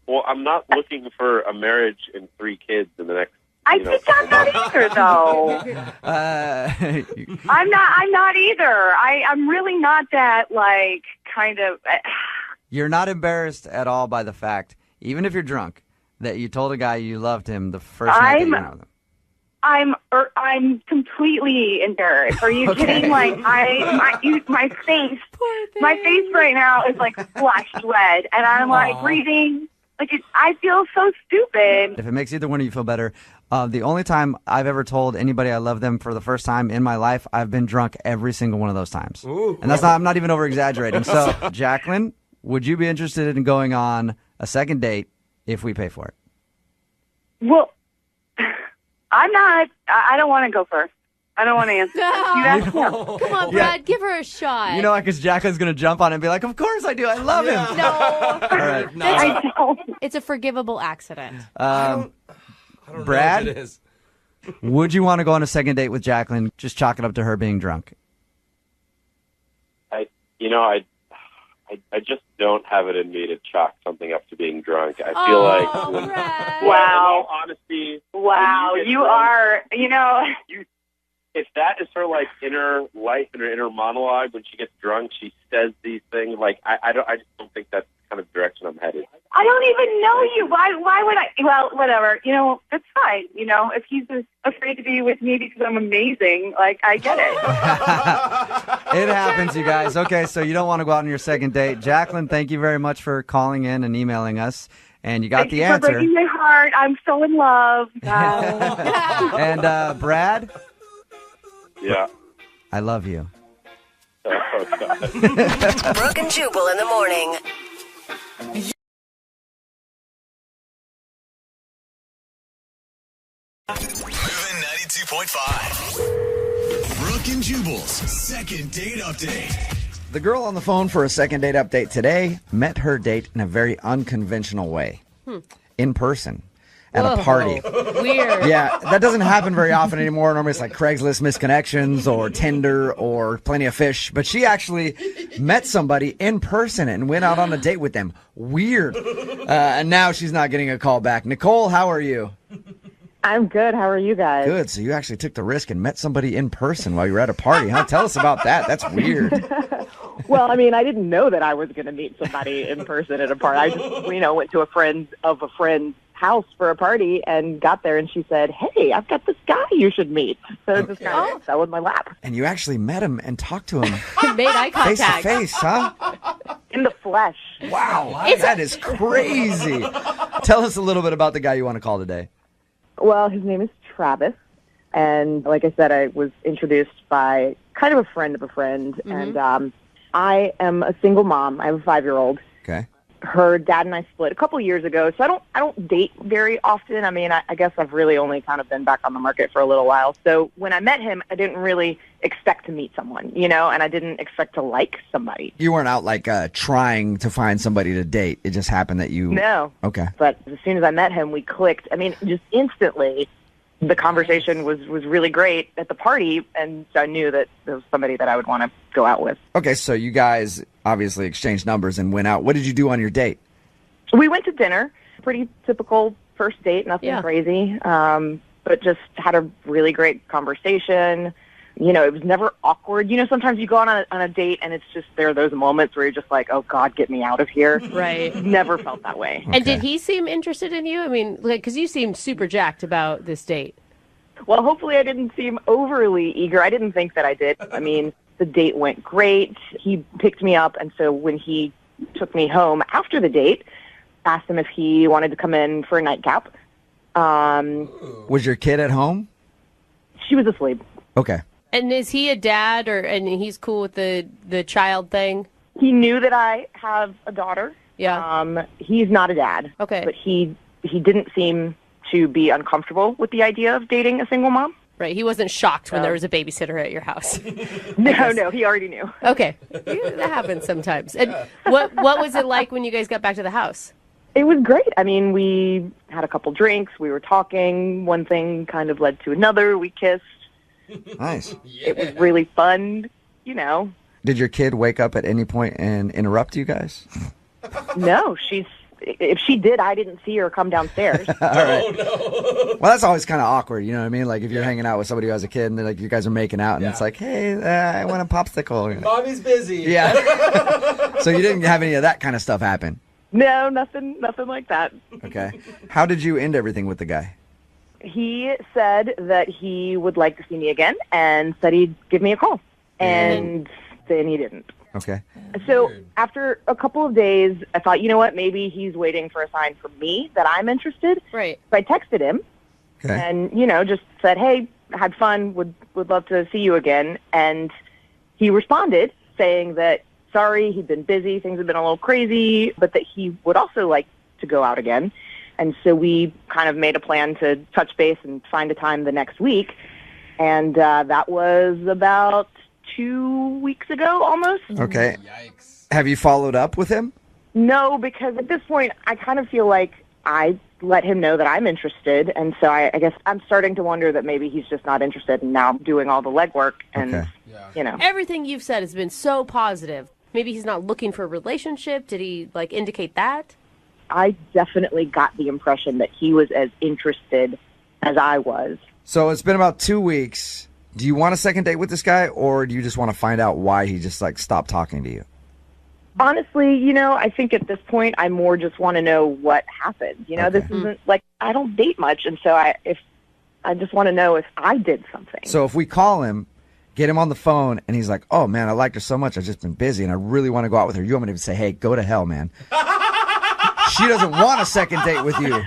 Well, I'm not looking for a marriage and 3 kids in the next, I'm not either, though. I'm not either. I'm really not that, like, kind of. You're not embarrassed at all by the fact, even if you're drunk, that you told a guy you loved him the first night that you went out with him. I'm completely embarrassed. Are you kidding? Like, my face right now is like flushed red, and I'm like breathing. Like, I feel so stupid. If it makes either one of you feel better, the only time I've ever told anybody I love them for the first time in my life, I've been drunk every single one of those times. Ooh. And I'm not even over exaggerating. So, Jacqueline, would you be interested in going on a second date if we pay for it? Well, I'm not. I don't want to go first. I don't want to answer. No. Come on, Brad, give her a shot. You know, because Jacqueline's going to jump on it and be like, "Of course I do. I love him." No. All right. No. I don't. It's a forgivable accident. I don't Brad, know if it is. would you want to go on a second date with Jacqueline? Just chalk it up to her being drunk. I just don't have it in me to chalk something up to being drunk. I feel like, Brad. Wow. in all honesty, Wow, when get you drunk, are. if that is her like inner life and her inner monologue when she gets drunk, she says these things. Like I just don't think that's the kind of direction I'm headed. I don't even know you. Why would I? Well, whatever. It's fine. If he's afraid to be with me because I'm amazing, like, I get it. It happens, you guys. Okay, so you don't want to go out on your second date. Jacqueline, thank you very much for calling in and emailing us. And you got Thank the you answer. for breaking my heart. I'm so in love. And Brad, Yeah. I love you. Oh, God. Brooke and Jubal in the morning. Moving 92.5. Brooke and Jubal's second date update. The girl on the phone for a second date update today met her date in a very unconventional way. In person. At a party. Weird. Yeah, that doesn't happen very often anymore. Normally it's like Craigslist misconnections or Tinder or Plenty of Fish. But she actually met somebody in person and went out on a date with them. Weird. And now she's not getting a call back. Nicole, how are you? I'm good. How are you guys? Good. So you actually took the risk and met somebody in person while you were at a party, huh? Tell us about that. That's weird. Well, I mean, I didn't know that I was going to meet somebody in person at a party. I just, went to a friend's house for a party and got there, and she said, "Hey, I've got this guy you should meet." So it just kind of fell in my lap. And you actually met him and talked to him. Made eye Face to contact. face, huh? In the flesh. Wow, that is crazy. Tell us a little bit about the guy you want to call today. Well, his name is Travis, and like I said, I was introduced by kind of a friend of a friend, and I am a single mom. I have a 5-year-old. Okay. Her dad and I split a couple years ago, so I don't date very often. I mean, I guess I've really only kind of been back on the market for a little while. So when I met him, I didn't really expect to meet someone, and I didn't expect to like somebody. You weren't out like trying to find somebody to date. It just happened that you... No. Okay. But as soon as I met him, we clicked. I mean, just instantly, the conversation was really great at the party, and so I knew that there was somebody that I would want to go out with. Okay, so you guys obviously exchanged numbers and went out. What did you do on your date? We went to dinner. Pretty typical first date, nothing crazy, but just had a really great conversation. It was never awkward. Sometimes you go on a date and it's just, there are those moments where you're just like, oh, God, get me out of here. Right. Never felt that way. And did he seem interested in you? I mean, because you seemed super jacked about this date. Well, hopefully I didn't seem overly eager. I didn't think that I did. I mean, the date went great. He picked me up, and so when he took me home after the date, asked him if he wanted to come in for a nightcap. Was your kid at home? She was asleep. Okay. And is he a dad, and he's cool with the child thing? He knew that I have a daughter. Yeah. He's not a dad. Okay. But he didn't seem to be uncomfortable with the idea of dating a single mom. Right. He wasn't shocked when there was a babysitter at your house. No, he already knew. Okay. Yeah, that happens sometimes. And what was it like when you guys got back to the house? It was great. I mean, we had a couple drinks. We were talking. One thing kind of led to another. We kissed. Nice. It was really fun, Did your kid wake up at any point and interrupt you guys? No, if she did, I didn't see her come downstairs. All right. Oh, no. Well, that's always kind of awkward, you know what I mean? Like if you're hanging out with somebody who has a kid and then like you guys are making out and it's like, hey, I want a popsicle. Mommy's busy. Yeah. So you didn't have any of that kind of stuff happen? No, nothing like that. Okay. How did you end everything with the guy? He said that he would like to see me again and said he'd give me a call. And then he didn't. Okay. So after a couple of days, I thought, you know what, maybe he's waiting for a sign from me that I'm interested. Right. So I texted him and, just said, hey, had fun, would love to see you again. And he responded saying that, sorry, he'd been busy, things had been a little crazy, but that he would also like to go out again. And so we kind of made a plan to touch base and find a time the next week. And that was about 2 weeks ago, almost. Okay. Yikes. Have you followed up with him? No, because at this point, I kind of feel like I let him know that I'm interested. And so I guess I'm starting to wonder that maybe he's just not interested. And now I'm doing all the legwork. And, Everything you've said has been so positive. Maybe he's not looking for a relationship. Did he, indicate that? I definitely got the impression that he was as interested as I was. So it's been about 2 weeks. Do you want a second date with this guy, or do you just want to find out why he just stopped talking to you? Honestly, I think at this point I more just want to know what happened. This isn't I don't date much, and so I just want to know if I did something. So if we call him, get him on the phone, and he's like, "Oh man, I liked her so much. I've just been busy, and I really want to go out with her." You want me to say, "Hey, go to hell, man." She doesn't want a second date with you.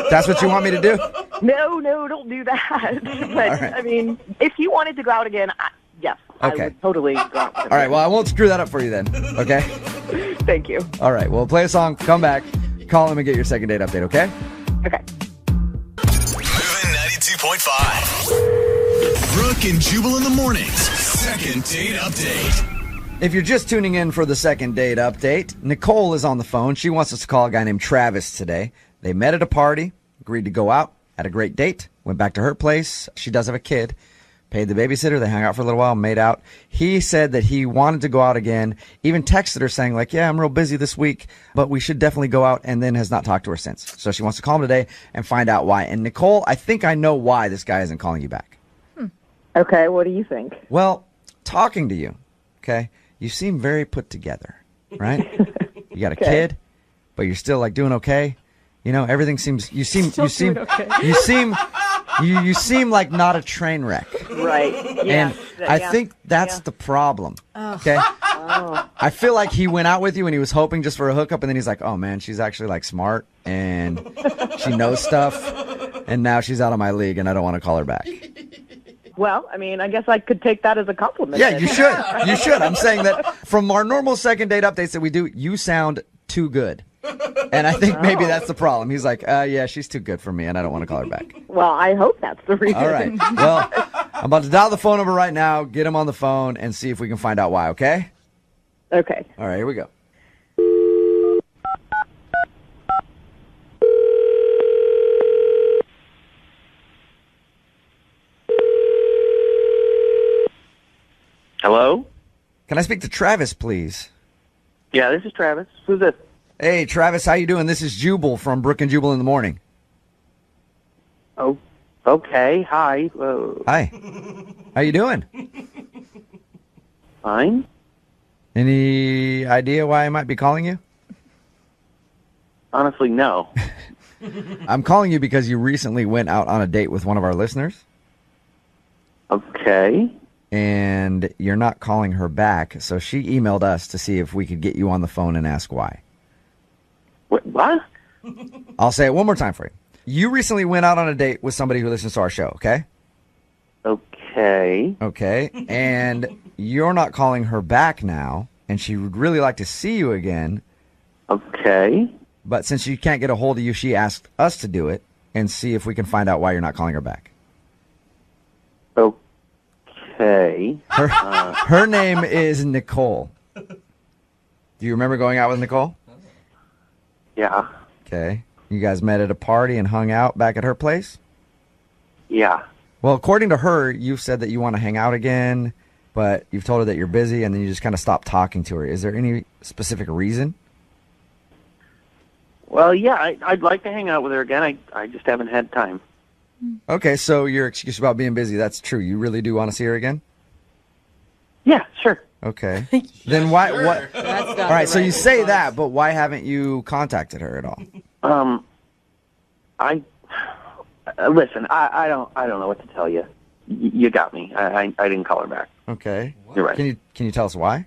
That's what you want me to do? No, don't do that. But, right. I mean, if he wanted to go out again, yes, okay. I would totally go out with him. All right, well, I won't screw that up for you then, okay? Thank you. All right, well, play a song, come back, call him and get your second date update, okay? Okay. Moving 92.5. Brooke and Jubal in the mornings. Second date update. If you're just tuning in for the second date update, Nicole is on the phone. She wants us to call a guy named Travis today. They met at a party, agreed to go out, had a great date, went back to her place. She does have a kid. Paid the babysitter. They hung out for a little while, made out. He said that he wanted to go out again, even texted her saying like, yeah, I'm real busy this week, but we should definitely go out, and then has not talked to her since. So she wants to call him today and find out why. And Nicole, I think I know why this guy isn't calling you back. Okay, what do you think? Well, talking to you, okay, you seem very put together, right? You got a kid, but you're still like doing okay. You know, everything seems, you seem like not a train wreck. Right. Yeah. And I think that's the problem. Okay. I feel like he went out with you and he was hoping just for a hookup, and then he's like, oh man, she's actually like smart and she knows stuff, and now she's out of my league and I don't want to call her back. Well, I mean, I guess I could take that as a compliment. Yeah, you should. You should. I'm saying that from our normal second date updates that we do, you sound too good. And I think maybe that's the problem. He's like, yeah, she's too good for me, and I don't want to call her back. Well, I hope that's the reason. All right. Well, I'm about to dial the phone number right now, get him on the phone, and see if we can find out why, okay? Okay. All right, here we go. Hello? Can I speak to Travis, please? Yeah, this is Travis. Who's this? Hey, Travis, how you doing? This is Jubal from Brooke and Jubal in the Morning. Oh, okay. Hi. Hi. How you doing? Fine. Any idea why I might be calling you? Honestly, no. I'm calling you because you recently went out on a date with one of our listeners. Okay. And you're not calling her back, so she emailed us to see if we could get you on the phone and ask why. What? I'll say it one more time for you. You recently went out on a date with somebody who listens to our show, okay? Okay. Okay. And you're not calling her back now, and she would really like to see you again. Okay. But since she can't get a hold of you, she asked us to do it and see if we can find out why you're not calling her back. Okay. Her name is Nicole. Do you remember going out with Nicole? Yeah. Okay. You guys met at a party and hung out back at her place? Yeah. Well, according to her, you've said that you want to hang out again, but you've told her that you're busy, and then you just kind of stopped talking to her. Is there any specific reason? Well, yeah, I'd like to hang out with her again. I just haven't had time. Okay, so your excuse about being busy, that's true. You really do want to see her again? Yeah, sure. Okay. Then why? What? That's not all right, the so right you say response. that, but why haven't you contacted her at all? Listen, I don't know what to tell you. You got me. I didn't call her back. Okay. You're right. Can you tell us why?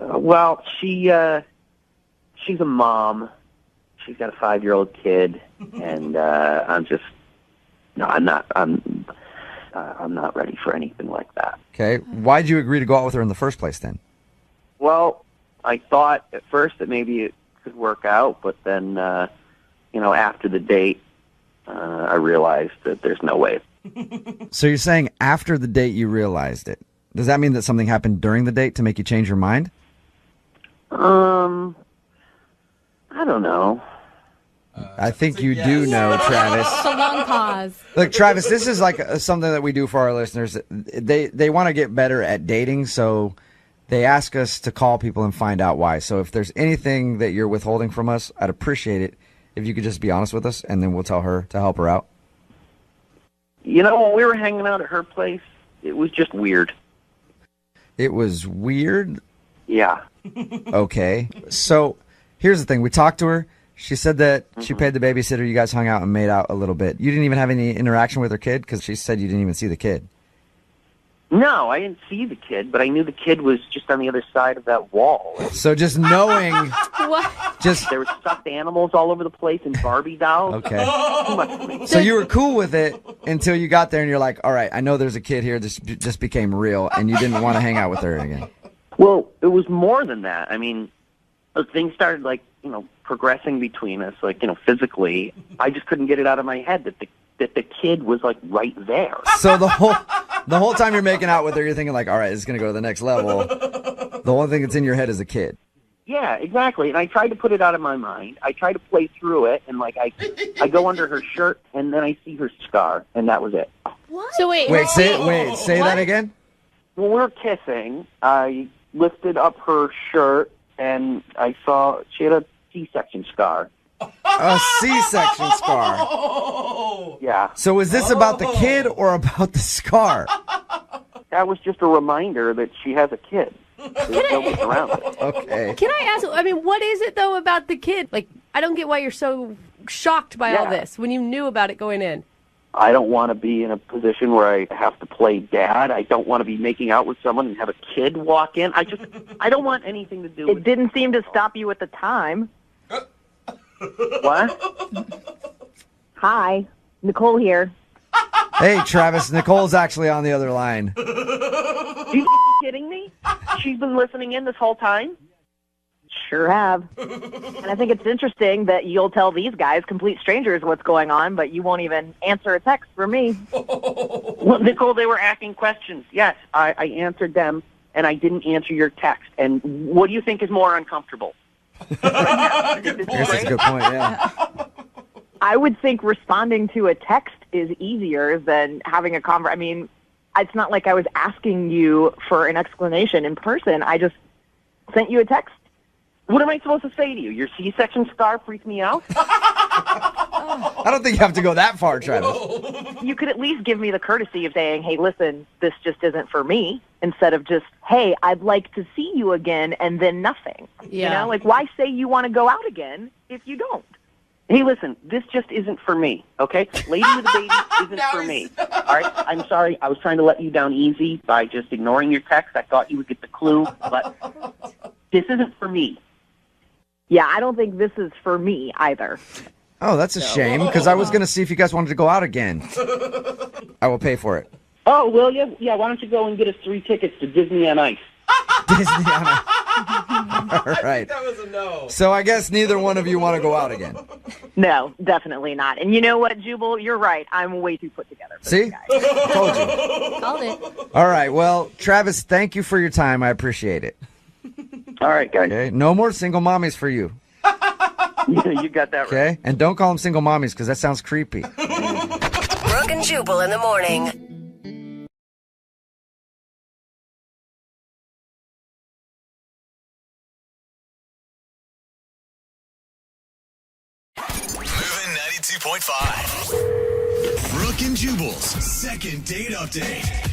Well, she's a mom. She's got a 5-year-old kid, and I'm not ready for anything like that. Okay. Why'd you agree to go out with her in the first place then? Well, I thought at first that maybe it could work out, but then, after the date, I realized that there's no way. So you're saying after the date you realized it. Does that mean that something happened during the date to make you change your mind? I don't know. I think you do know, Travis. It's a long pause. Look, Travis, this is like something that we do for our listeners. They want to get better at dating, so they ask us to call people and find out why. So if there's anything that you're withholding from us, I'd appreciate it if you could just be honest with us, and then we'll tell her to help her out. When we were hanging out at her place, it was just weird. It was weird? Yeah. Okay. So here's the thing. We talked to her. She said that she paid the babysitter. You guys hung out and made out a little bit. You didn't even have any interaction with her kid because she said you didn't even see the kid. No, I didn't see the kid, but I knew the kid was just on the other side of that wall. So just knowing... What? There were stuffed animals all over the place and Barbie dolls. Okay. Too much for me. So you were cool with it until you got there and you're like, all right, I know there's a kid here. This just became real, and you didn't want to hang out with her again. Well, it was more than that. I mean, things started, progressing between us, physically. I just couldn't get it out of my head that the kid was, right there. So the The whole time you're making out with her, you're thinking like, all right, this is going to go to the next level. The only thing that's in your head is a kid. Yeah, exactly. And I tried to put it out of my mind. I tried to play through it, and like I go under her shirt, and then I see her scar, and that was it. What? So wait, say that again. When we were kissing, I lifted up her shirt, and I saw she had a C-section scar. A C-section scar. Yeah. So is this about the kid or about the scar? That was just a reminder that she has a kid. There's no way around it. Okay. Can I ask, I mean, what is it, though, about the kid? Like, I don't get why you're so shocked by all this when you knew about it going in. I don't want to be in a position where I have to play dad. I don't want to be making out with someone and have a kid walk in. I don't want anything to do with it. It didn't seem to stop you at the time. What? Hi, Nicole here. Hey, Travis, Nicole's actually on the other line. Are you kidding me? She's been listening in this whole time? Sure have. And I think it's interesting that you'll tell these guys, complete strangers, what's going on, but you won't even answer a text for me. Well, Nicole, they were asking questions. Yes, I answered them, and I didn't answer your text. And what do you think is more uncomfortable? I guess that's a good point, yeah. I would think responding to a text is easier than having a conversation. I mean, it's not like I was asking you for an explanation in person. I just sent you a text. What am I supposed to say to you? Your C-section scar freaked me out? I don't think you have to go that far, Travis. You could at least give me the courtesy of saying, hey, listen, this just isn't for me, instead of just, hey, I'd like to see you again, and then nothing. Yeah. You know, like, why say you want to go out again if you don't? Hey, listen, this just isn't for me, okay? Lady with a baby isn't for me. All right? I'm sorry. I was trying to let you down easy by just ignoring your text. I thought you would get the clue, but this isn't for me. Yeah, I don't think this is for me either. Oh, that's a shame, because I was going to see if you guys wanted to go out again. I will pay for it. Oh, will you? Yeah, why don't you go and get us 3 tickets to Disney on Ice? Disney on Ice. All right. That was a no. So I guess neither one of you want to go out again. No, definitely not. And you know what, Jubal? You're right. I'm way too put together for See? this guy. Told you. Called it. All right. Well, Travis, thank you for your time. I appreciate it. All right, guys. Okay. No more single mommies for you. You got that right. Okay? And don't call them single mommies because that sounds creepy. Brooke and Jubal in the morning. Moving 92.5. Brooke and Jubal's second date update.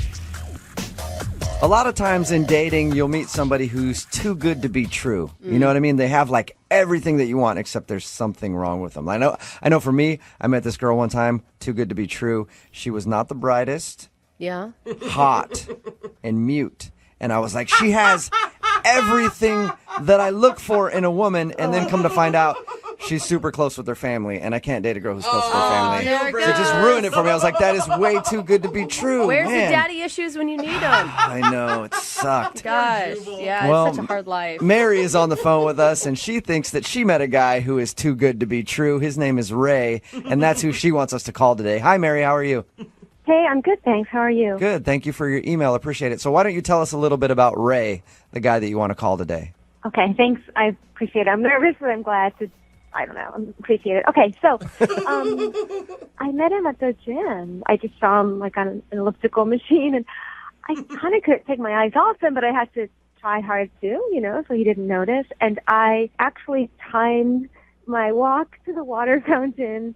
A lot of times in dating, you'll meet somebody who's too good to be true. You know what I mean? They have like everything that you want, except there's something wrong with them. I know for me, I met this girl one time, too good to be true. She was not the brightest, Yeah. hot, and mute. And I was like, she has everything that I look for in a woman, and then come to find out she's super close with her family, and I can't date a girl who's close with her family. there it So it just ruined it for me. I was like, that is way too good to be true. Where's man. the daddy issues when you need them? I know, it sucked. Gosh, yeah, Well, it's such a hard life. Mary is on the phone with us, and she thinks that she met a guy who is too good to be true. His name is Ray, and that's who she wants us to call today. Hi, Mary. How are you? Hey, I'm good, thanks. How are you? Good. Thank you for your email. Appreciate it. So why don't you tell us a little bit about Ray, the guy that you want to call today? Okay, thanks. I appreciate it. I'm nervous, but I'm glad to, I don't know, I appreciate it. Okay, so I met him at the gym. I just saw him like on an elliptical machine, and I kind of couldn't take my eyes off him, but I had to try hard too, you know, so he didn't notice. And I actually timed my walk to the water fountain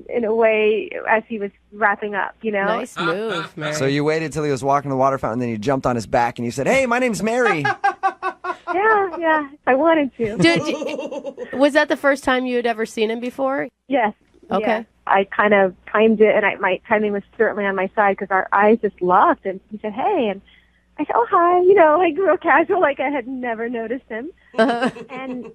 in a way as he was wrapping up, you know? Nice move, Mary. So you waited till he was walking to the water fountain, then you jumped on his back, and you said, hey, my name's Mary. Yeah, I wanted to. Was that the first time you had ever seen him before? Yes. Okay. Yes. I kind of timed it, and my timing was certainly on my side because our eyes just locked, and he said, hey, and I said, oh, hi, you know, like real casual, like I had never noticed him. And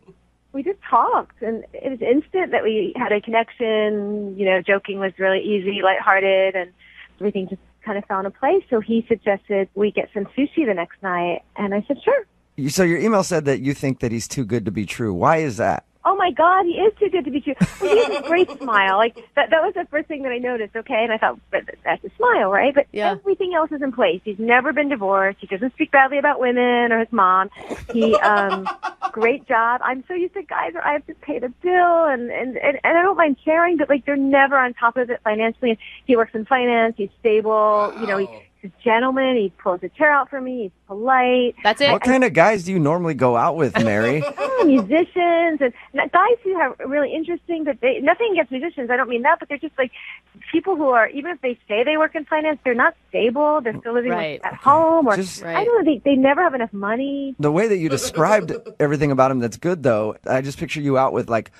we just talked, and it was instant that we had a connection. You know, joking was really easy, lighthearted, and everything just kind of fell into place. So he suggested we get some sushi the next night, and I said, sure. So your email said that you think that he's too good to be true. Why is that? oh my God, he is too good to be true. Well, he has a great smile. Like that was the first thing that I noticed. Okay, and I thought, but that's a smile, right? But everything else is in place. He's never been divorced. He doesn't speak badly about women or his mom. He, great job. I'm so used to guys where I have to pay the bill, and I don't mind sharing, but like they're never on top of it financially. And he works in finance. He's stable. Wow. You know, he's a gentleman. He pulls a chair out for me. He's polite. That's it. What kind of guys do you normally go out with, Mary? Musicians and guys who have really interesting, but nothing against musicians. I don't mean that, but they're just like people who are, even if they say they work in finance, they're not stable. They're still living at home, or I don't know. They never have enough money. The way that you described everything about him that's good, though, I just picture you out with like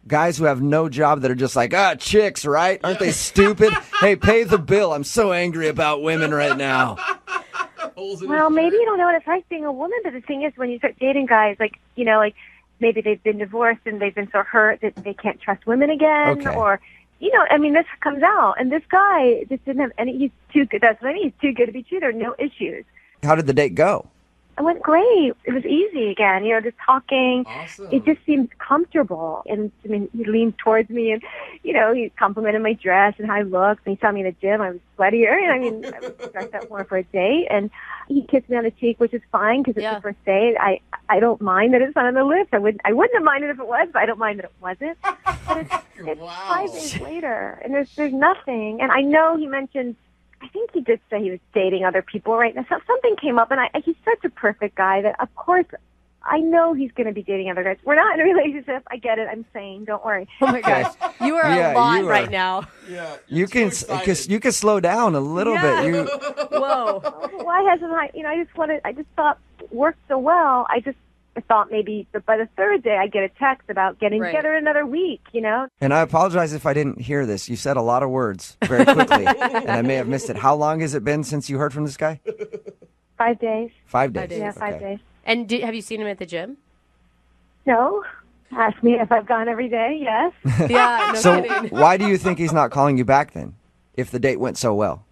guys who have no job that are just like, chicks, right? Aren't they stupid? Hey, pay the bill. I'm so angry about women right now. Well, maybe you don't know what it's like being a woman, but the thing is, when you start dating guys, like, you know, like maybe they've been divorced and they've been so hurt that they can't trust women again, or, you know, I mean, this comes out. And this guy just didn't have any, he's too good. That's what I mean. He's too good to be true. There are no issues. How did the date go? It went great. It was easy again, you know, just talking. Awesome. It just seemed comfortable. And, I mean, he leaned towards me and, you know, he complimented my dress and how I looked. And he saw me in the gym. I was sweatier. And, I mean, I was dressed up more for a date. And he kissed me on the cheek, which is fine because it's the first date. I don't mind that it's not on the lips. I wouldn't have minded if it was, but I don't mind that it wasn't. But it's 5 days later, and there's nothing. And I know he mentioned, I think he did say he was dating other people right now. So something came up, and he's such a perfect guy that, of course, I know he's going to be dating other guys. We're not in a relationship. I get it. I'm saying, don't worry. Oh my gosh, you are a lot right now. Yeah, you can slow down a little bit. Whoa. Why hasn't I? You know, I just thought it worked so well. I thought maybe by the third day I'd get a text about getting together another week, you know? And I apologize if I didn't hear this. You said a lot of words very quickly, and I may have missed it. How long has it been since you heard from this guy? 5 days. 5 days. Yeah, 5 days. And have you seen him at the gym? No. Ask me if I've gone every day. Yes. Yeah, no so kidding. why do you think he's not calling you back then, if the date went so well?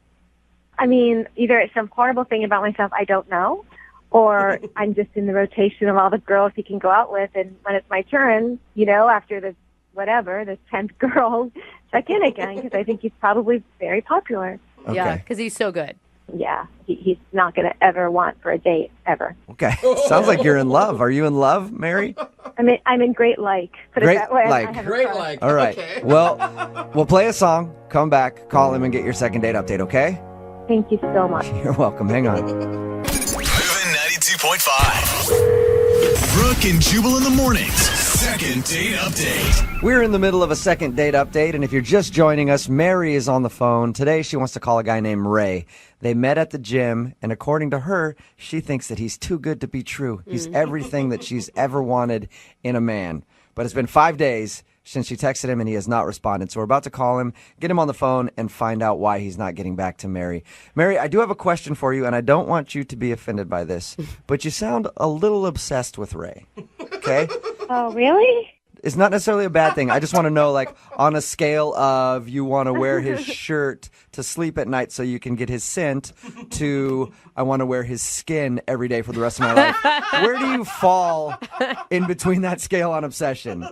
I mean, either it's some horrible thing about myself I don't know, or I'm just in the rotation of all the girls he can go out with, and when it's my turn, you know, after the 10th girl, check in again, because I think he's probably very popular. Okay. Yeah, because he's so good. Yeah, he's not going to ever want for a date, ever. Okay. Sounds like you're in love. Are you in love, Mary? I'm in great like. Put Great it that way. like. I have a Great crush. like. All right. Okay. Well, we'll play a song, come back, call him, and get your second date update, okay? Thank you so much. You're welcome. Hang on. Moving 92.5. Brooke and Jubal in the mornings. Second date update. We're in the middle of a second date update, and if you're just joining us, Mary is on the phone. Today, she wants to call a guy named Ray. They met at the gym, and according to her, she thinks that he's too good to be true. He's everything that she's ever wanted in a man. But it's been 5 days since she texted him, and he has not responded. So we're about to call him, get him on the phone, and find out why he's not getting back to Mary. Mary, I do have a question for you, and I don't want you to be offended by this, but you sound a little obsessed with Ray. Okay? Oh, really? It's not necessarily a bad thing. I just want to know, like, on a scale of you want to wear his shirt to sleep at night so you can get his scent to I want to wear his skin every day for the rest of my life. Where do you fall in between that scale on obsession?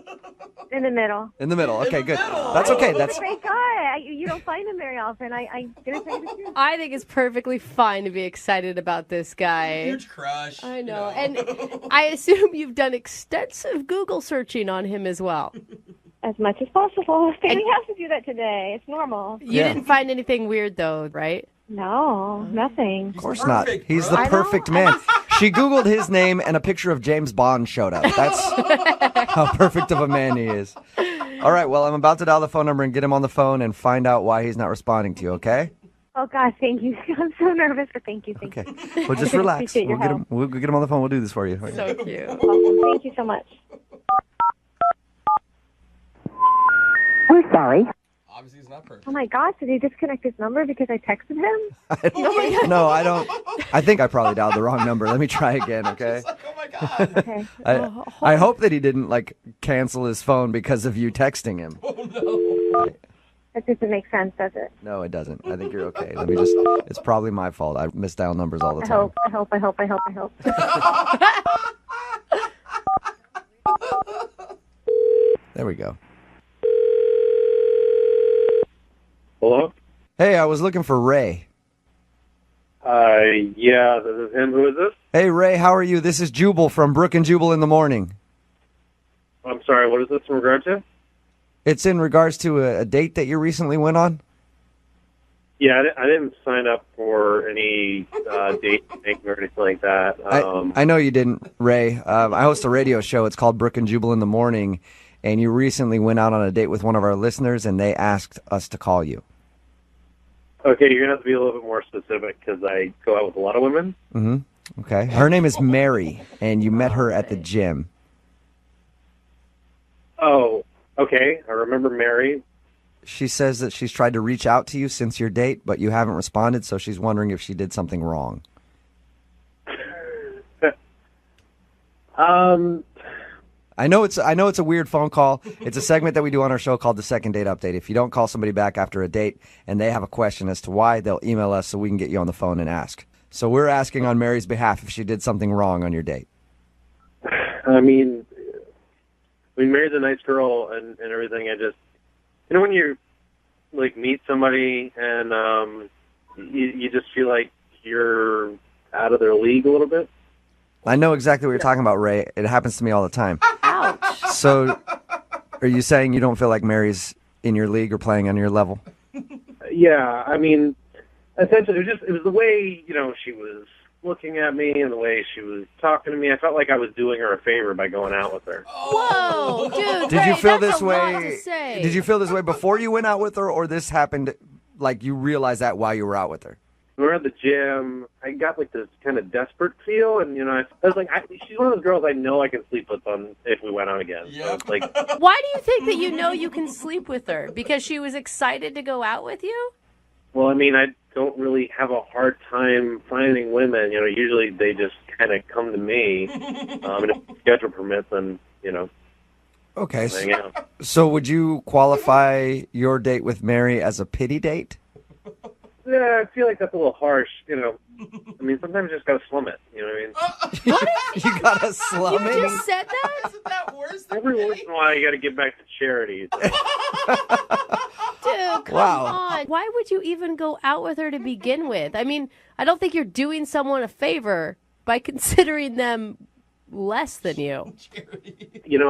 In the middle. In the middle. Okay, good. That's okay. He's a great guy. You don't find him very often. I'm going to say the truth. I think it's perfectly fine to be excited about this guy. Huge crush. I know. And I assume you've done extensive Google searching on him as well. As much as possible. Family has to do that today. It's normal. You didn't find anything weird, though, right? No, nothing. Of course not. He's the perfect man. She Googled his name and a picture of James Bond showed up. That's how perfect of a man he is. All right, well, I'm about to dial the phone number and get him on the phone and find out why he's not responding to you, okay? Oh, God, thank you. I'm so nervous, but thank you. Okay. Well, just relax. Appreciate your help. We'll get him on the phone. We'll do this for you. So cute. Awesome. Thank you so much. We're sorry. Obviously, he's not perfect. Oh, my gosh, did he disconnect his number because I texted him? No, I don't. I think I probably dialed the wrong number. Let me try again, okay? Oh my God. Okay. I hope that he didn't, like, cancel his phone because of you texting him. Oh no. That doesn't make sense, does it? No, it doesn't. I think you're okay. Let me just, it's probably my fault. I misdial numbers all the time. I hope. There we go. Hello? Hey, I was looking for Ray. Yeah, this is him. Who is this? Hey, Ray, how are you? This is Jubal from Brooke and Jubal in the Morning. I'm sorry, what is this in regard to? It's in regards to a date that you recently went on. Yeah, I didn't sign up for any date thing or anything like that. I know you didn't, Ray. I host a radio show. It's called Brooke and Jubal in the Morning, and you recently went out on a date with one of our listeners, and they asked us to call you. Okay, you're going to have to be a little bit more specific because I go out with a lot of women. Mm-hmm. Okay. Her name is Mary, and you met her at the gym. Oh, okay. I remember Mary. She says that she's tried to reach out to you since your date, but you haven't responded, so she's wondering if she did something wrong. I know it's a weird phone call. It's a segment that we do on our show called the Second Date Update. If you don't call somebody back after a date and they have a question as to why, they'll email us so we can get you on the phone and ask. So we're asking on Mary's behalf if she did something wrong on your date. I mean, Mary's a nice girl and everything. I just, when you like meet somebody and you just feel like you're out of their league a little bit. I know exactly what you're talking about, Ray. It happens to me all the time. Ouch. So are you saying you don't feel like Mary's in your league or playing on your level? Yeah, I mean, essentially, it was the way, she was looking at me and the way she was talking to me. I felt like I was doing her a favor by going out with her. Whoa, dude. Did you feel that's this a lot way? to say. Did you feel this way before you went out with her, or this happened like you realized that while you were out with her? We were at the gym. I got like this kind of desperate feel, and I was like, she's one of those girls I know I can sleep with if we went out again. Yep. So it's like, Why do you think that you can sleep with her? Because she was excited to go out with you? well, I mean, I don't really have a hard time finding women. Usually they just kind of come to me, and if the schedule permits, then Okay. hang out. So would you qualify your date with Mary as a pity date? Yeah, I feel like that's a little harsh. I mean, sometimes you just gotta slum it. You know what I mean? You gotta slum You it? just said that? Isn't that worse than Every once in a while, you gotta give back to charity. Dude, come Wow. on. Why would you even go out with her to begin with? I mean, I don't think you're doing someone a favor by considering them less than you.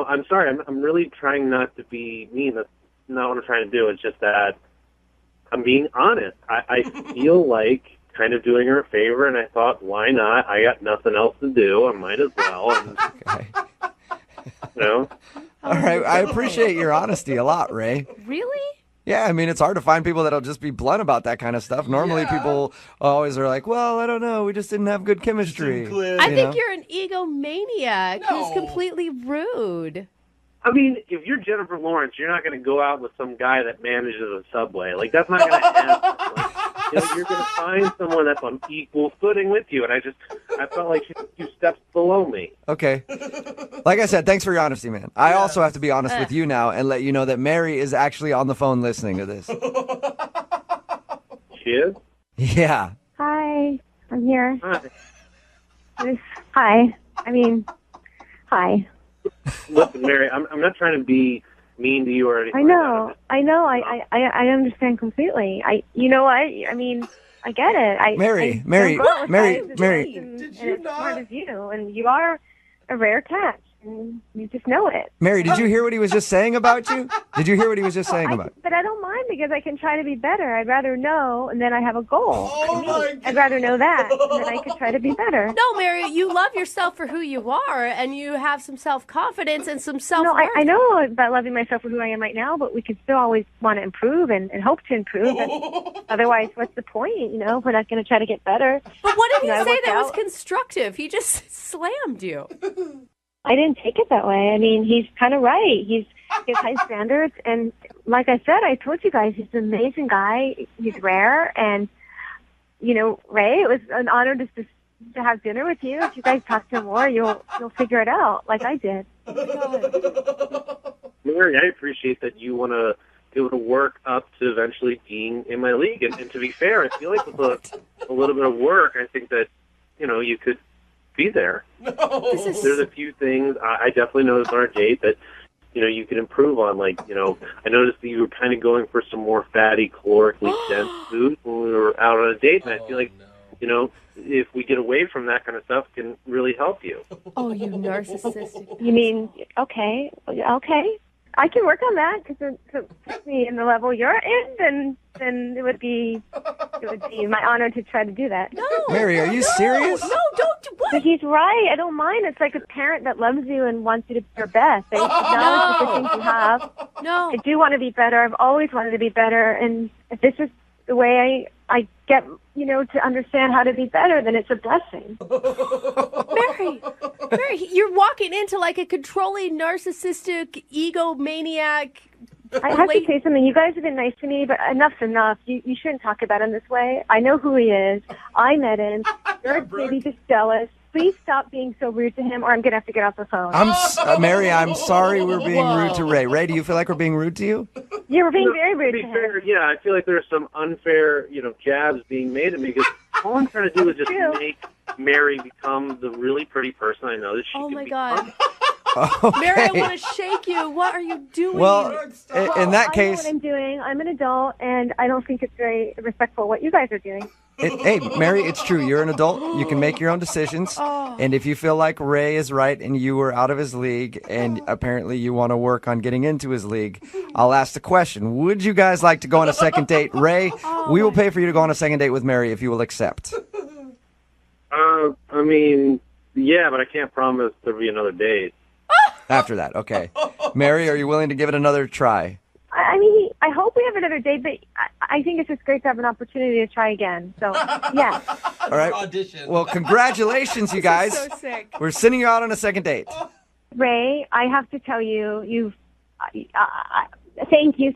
I'm sorry. I'm really trying not to be mean. That's not what I'm trying to do. It's just that I'm being honest. I feel like kind of doing her a favor, and I thought, why not? I got nothing else to do. I might as well. And, Okay. All right. I appreciate your honesty a lot, Ray. Really? Yeah, I mean, it's hard to find people that'll just be blunt about that kind of stuff. Normally, people always are like, well, I don't know. We just didn't have good chemistry. I think you're an egomaniac who's completely rude. I mean, if you're Jennifer Lawrence, you're not going to go out with some guy that manages a Subway. Like, that's not going to happen. Like, you're going to find someone that's on equal footing with you. And I felt like she's a few steps below me. Okay. Like I said, thanks for your honesty, man. I also have to be honest with you now and let you know that Mary is actually on the phone listening to this. She is? Yeah. Hi, I'm here. Hi. Hi. Hi. Listen, Mary, I'm not trying to be mean to you or anything. I know. I understand completely. You know what? I mean, I get it. Mary, Mary. Did you not? Smart as you, and you are a rare catch, and you just know it. Mary, did you hear what he was just saying about you? Did you hear what he was just saying about you? But I don't mind because I can try to be better. I'd rather know, and then I have a goal. I'd rather know that, and then I could try to be better. No, Mary, you love yourself for who you are, and you have some self-confidence and some self-worth. No, I know about loving myself for who I am right now, but we can still always want to improve and hope to improve. And otherwise, what's the point? If we're not going to try to get better. But what did he I say worked that was out. constructive? He just slammed you. I didn't take it that way. I mean, he's kind of right. He has high standards, and like I said, I told you guys, he's an amazing guy. He's rare, and Ray, it was an honor to have dinner with you. If you guys talk to him more, you'll figure it out, like I did. Mary, I appreciate that you want to be able to work up to eventually being in my league. And to be fair, I feel like with a little bit of work, I think that, you could be there. There's a few things I definitely noticed on our date that you could improve on. Like, I noticed that you were kind of going for some more fatty, calorically dense food when we were out on a date, and I feel like, if we get away from that kind of stuff, it can really help you. Oh, you narcissistic. You mean, okay. I can work on that because to put me in the level you're in, then it would be my honor to try to do that. No, Mary, are you serious? No, don't. What? But he's right. I don't mind. It's like a parent that loves you and wants you to be your best. They acknowledge the good things you have. No. I do want to be better. I've always wanted to be better. And if this is the way I get, to understand how to be better, then it's a blessing. Mary, you're walking into like a controlling, narcissistic, egomaniac. I have to say something. You guys have been nice to me, but enough's enough. You shouldn't talk about him this way. I know who he is. I met him. You're maybe just jealous. Please stop being so rude to him, or I'm going to have to get off the phone. Mary, I'm sorry we're being rude to Ray. Ray, do you feel like we're being rude to you? Yeah, we're being very rude to him. Fair, yeah, I feel like there's some unfair, jabs being made at me because all I'm trying to do is just make Mary become the really pretty person I know that she can be. Oh, my God. Okay. Mary, I want to shake you. What are you doing? Well, in that I know case... what I'm doing. I'm an adult, and I don't think it's very respectful what you guys are doing. Hey, Mary, it's true. You're an adult. You can make your own decisions. And if you feel like Ray is right and you were out of his league and apparently you want to work on getting into his league, I'll ask the question. Would you guys like to go on a second date? Ray, we will pay for you to go on a second date with Mary if you will accept. Yeah, but I can't promise there'll be another date. After that, okay. Mary, are you willing to give it another try? I hope we have another date, but I think it's just great to have an opportunity to try again. So, yeah. All right. Audition. Well, congratulations, you guys. So sick. We're sending you out on a second date. Ray, I have to tell you, thank you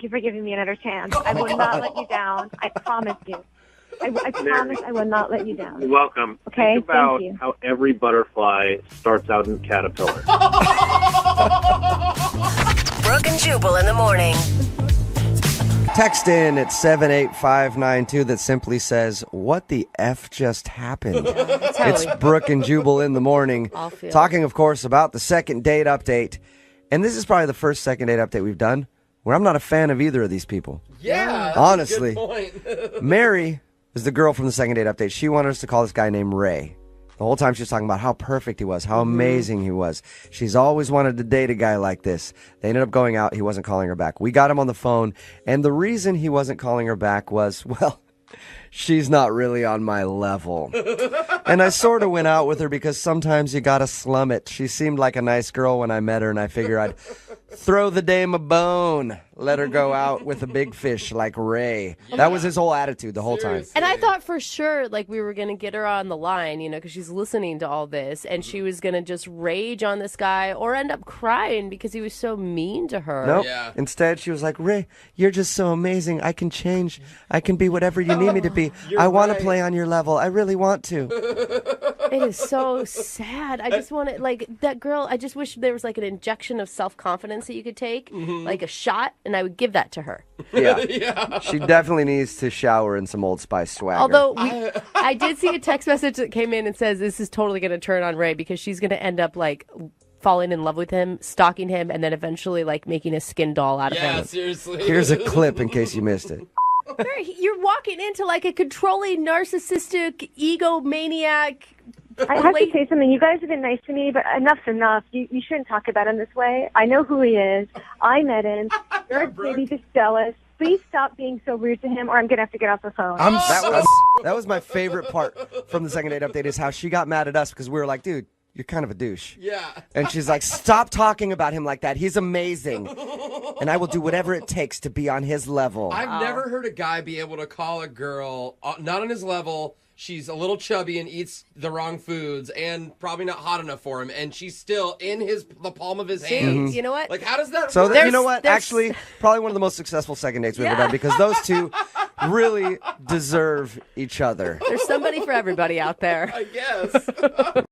for giving me another chance. I will not let you down. I promise you. I promise I will not let you down. You're welcome. Okay, Think about thank you. how every butterfly starts out in a caterpillar. Brooke and Jubal in the morning. Text in at 78592 that simply says, what the F just happened? It's Brooke and Jubal in the morning. Talking, of course, about the second date update. And this is probably the first second date update we've done where I'm not a fan of either of these people. Yeah, honestly. Good point. Mary is the girl from the second date update. She wanted us to call this guy named Ray. The whole time she was talking about how perfect he was, how amazing he was. She's always wanted to date a guy like this. They ended up going out. He wasn't calling her back. We got him on the phone, and the reason he wasn't calling her back was, well, she's not really on my level. And I sort of went out with her because sometimes you gotta slum it. She seemed like a nice girl when I met her, and I figured I'd throw the dame a bone. Let her go out with a big fish like Ray. That was his whole attitude the whole time. And I thought for sure, we were going to get her on the line, because she's listening to all this, and she was going to just rage on this guy or end up crying because he was so mean to her. Nope. Yeah. Instead, she was like, Ray, you're just so amazing. I can change. I can be whatever you need me to be. I want to play on your level. I really want to. It is so sad. I just want to, that girl, I just wish there was an injection of self-confidence that you could take, like a shot, and I would give that to her. Yeah. She definitely needs to shower in some Old Spice swagger. Although I did see a text message that came in and says this is totally going to turn on Ray because she's going to end up falling in love with him, stalking him, and then eventually making a skin doll out of him. Yeah, seriously. Here's a clip in case you missed it. Mary, you're walking into a controlling, narcissistic, egomaniac. I have to say something. You guys have been nice to me, but enough's enough. You shouldn't talk about him this way. I know who he is. I met him. You're maybe just jealous. Please stop being so rude to him, or I'm going to have to get off the phone. That was my favorite part from the second date update is how she got mad at us because we were like, dude, you're kind of a douche. Yeah. And she's like, stop talking about him like that. He's amazing. And I will do whatever it takes to be on his level. I've never heard a guy be able to call a girl not on his level. She's a little chubby and eats the wrong foods and probably not hot enough for him. And she's still in the palm of his hands. You know what? How does that So, work? you know what? Actually, probably one of the most successful second dates we've ever done because those two really deserve each other. There's somebody for everybody out there. I guess.